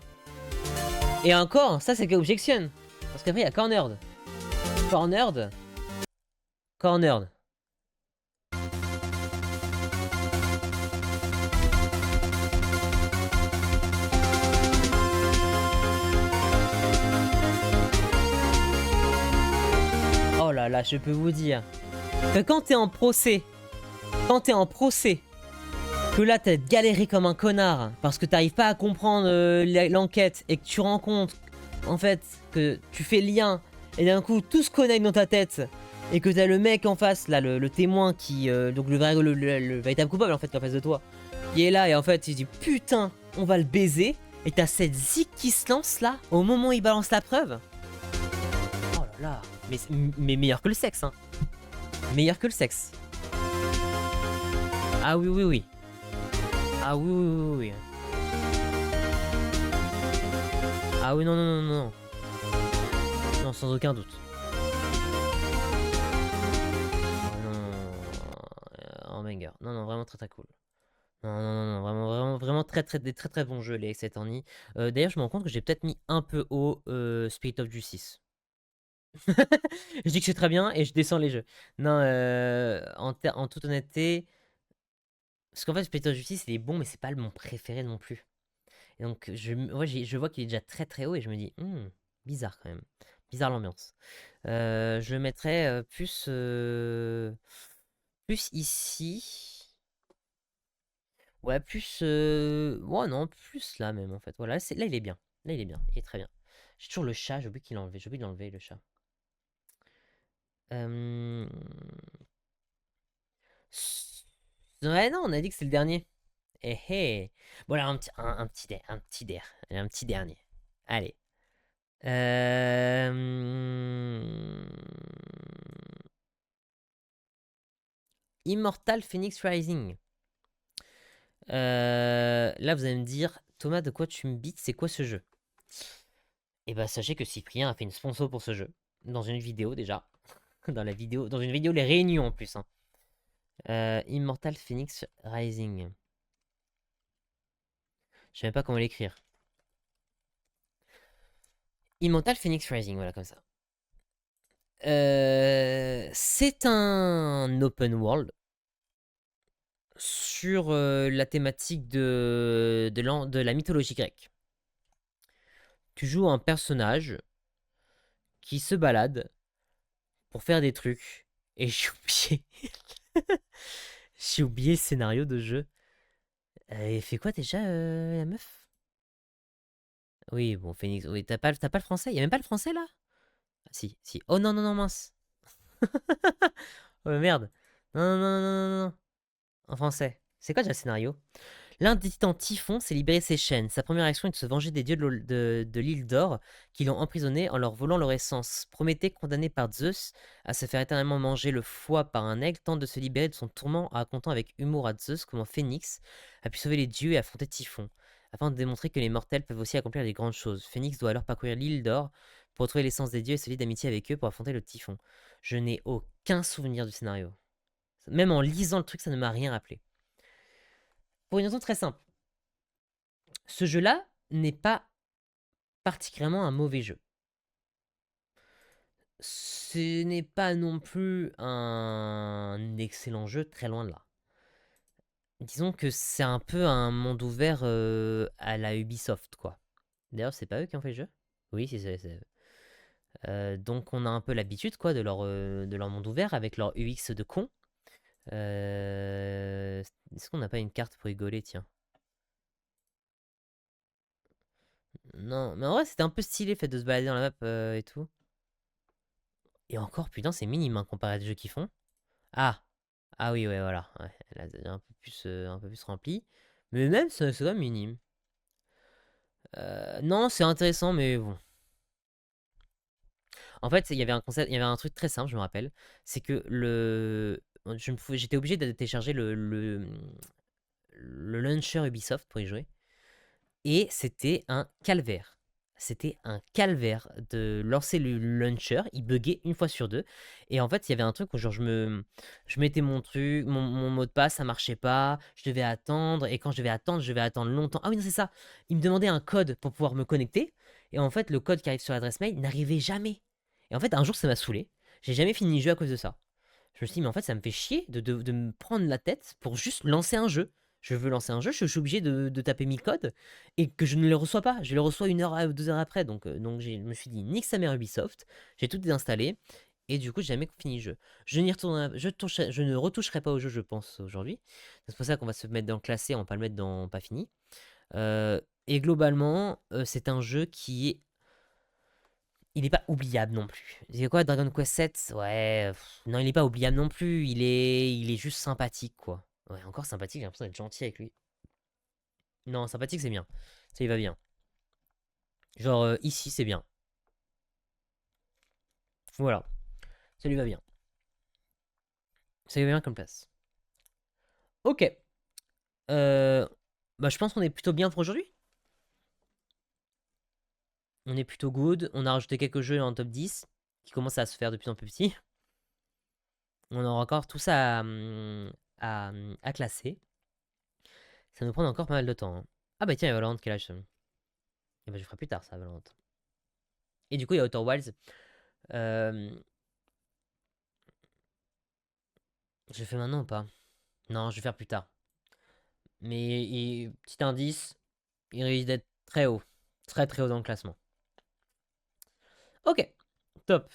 Et encore, ça c'est que Objection. Parce qu'après, il y a Cornered. Cornered. Cornered. Oh là là, je peux vous dire que quand t'es en procès, que là t'as galéré comme un connard parce que t'arrives pas à comprendre l'enquête et que tu rends compte en fait que tu fais le lien et d'un coup tout se connecte dans ta tête et que t'as le mec en face là, le témoin qui donc le véritable coupable en fait qui est en face de toi, qui est là et en fait il dit putain on va le baiser et t'as cette zik qui se lance là au moment où il balance la preuve. Oh là là, mais meilleur que le sexe hein. Meilleur que le sexe. Ah oui oui oui. Ah oui, oui, oui, oui. Ah oui, non, non, non, non. Non, sans aucun doute. Oh, non, en banger. Non, non, vraiment très très cool. Non, non, non, non, vraiment, vraiment, vraiment très très, des très très bons jeux, les Ace Attorney. D'ailleurs, je me rends compte que j'ai peut-être mis un peu haut Spirit of Justice. Je dis que c'est très bien et je descends les jeux. Non, en toute honnêteté, parce qu'en fait, Spirit of Justice, il est bon, mais c'est pas mon préféré non plus. Et donc, je vois qu'il est déjà très très haut et je me dis, bizarre quand même. Bizarre l'ambiance. Je le mettrais plus ici. Ouais, plus. Ouais, non, plus là même en fait. Voilà, là il est bien. Là il est bien. Il est très bien. J'ai toujours le chat, j'ai oublié qu'il l'a enlevé. J'ai oublié de l'enlever le chat. Ouais, non, on a dit que c'est le dernier. Eh eh. Bon, là, un petit dernier. Allez. Immortal Phoenix Rising. Là, vous allez me dire, Thomas, de quoi tu me bites? C'est quoi ce jeu? Eh ben, sachez que Cyprien a fait une sponsor pour ce jeu. Dans une vidéo, déjà. Dans une vidéo, les réunions en plus. Hein. Immortal Phoenix Rising. Je sais même pas comment l'écrire. Immortal Phoenix Rising, voilà, comme ça. C'est un open world sur la thématique de la mythologie grecque. Tu joues un personnage qui se balade pour faire des trucs. Et j'ai oublié. J'ai oublié le scénario de jeu. Elle fait quoi déjà, la meuf? Oui, bon, Phoenix. Oui, t'as pas le français? Y a même pas le français là? Ah, si, si. Oh non, non, non, mince. Oh merde. Non, non, non, non, non, non, non. En français. C'est quoi déjà le scénario? L'un des titans Typhon s'est libéré de ses chaînes. Sa première action est de se venger des dieux de l'île d'Or qui l'ont emprisonné en leur volant leur essence. Prométhée, condamné par Zeus à se faire éternellement manger le foie par un aigle, tente de se libérer de son tourment en racontant avec humour à Zeus comment Phénix a pu sauver les dieux et affronter Typhon, afin de démontrer que les mortels peuvent aussi accomplir des grandes choses. Phénix doit alors parcourir l'île d'Or pour retrouver l'essence des dieux et se lier d'amitié avec eux pour affronter le Typhon. Je n'ai aucun souvenir du scénario. Même en lisant le truc, ça ne m'a rien rappelé. Pour une raison très simple. Ce jeu-là n'est pas particulièrement un mauvais jeu. Ce n'est pas non plus un excellent jeu, très loin de là. Disons que c'est un peu un monde ouvert à la Ubisoft, quoi. D'ailleurs, c'est pas eux qui ont fait le jeu? Oui, c'est donc on a un peu l'habitude, quoi, de leur monde ouvert avec leur UX de con. Est-ce qu'on n'a pas une carte pour rigoler, tiens? Non, mais en vrai, c'était un peu stylé, le fait de se balader dans la map et tout. Et encore, putain, c'est minime hein, comparé à des jeux qu'ils font. Ah! Ah oui, ouais, voilà. Ouais, là, c'est un peu plus rempli. Mais même, c'est quand même minime. Non, c'est intéressant, mais bon. En fait, il y avait un concept, il y avait un truc très simple, je me rappelle. C'est que j'étais obligé de télécharger le launcher Ubisoft pour y jouer. Et c'était un calvaire. C'était un calvaire de lancer le launcher, il buguait une fois sur deux. Et en fait, il y avait un truc où genre je mettais mon truc, mon mot de passe, ça marchait pas, je devais attendre, et quand je devais attendre longtemps. Ah oui, non, c'est ça. Il me demandait un code pour pouvoir me connecter. Et en fait, le code qui arrive sur l'adresse mail n'arrivait jamais. Et en fait, un jour, ça m'a saoulé. J'ai jamais fini le jeu à cause de ça. Je me suis dit, mais en fait, ça me fait chier de me prendre la tête pour juste lancer un jeu. Je veux lancer un jeu, je suis obligé de taper 1000 codes et que je ne le reçois pas. Je le reçois 1 heure ou 2 heures après. Donc je me suis dit, nique sa mère Ubisoft. J'ai tout désinstallé et du coup, j'ai jamais fini le jeu. Je ne retoucherai pas au jeu, je pense, aujourd'hui. C'est pour ça qu'on va se mettre dans le classé, on va pas le mettre dans pas fini. Et globalement, c'est un jeu qui est. Il n'est pas oubliable non plus. C'est quoi Dragon Quest 7? Ouais, non, il n'est pas oubliable non plus. Il est juste sympathique, quoi. Ouais, encore sympathique, j'ai l'impression d'être gentil avec lui. Non, sympathique, c'est bien. Ça, il va bien. Genre, ici, c'est bien. Voilà. Ça lui va bien. Ça lui va bien comme place. Ok. Bah, je pense qu'on est plutôt bien pour aujourd'hui. On est plutôt good. On a rajouté quelques jeux dans le top 10 qui commencent à se faire de plus en plus petits. On aura encore tout ça à classer. Ça nous prend encore pas mal de temps, hein. Ah bah tiens, il y a Valorant qui lâche. Et bah je ferai plus tard ça, Valorant. Et du coup, il y a Outer Wilds. Euh, Je fais maintenant ou pas? Non, je vais faire plus tard. Mais petit indice, il risque d'être très haut. Très très haut dans le classement. Ok, top.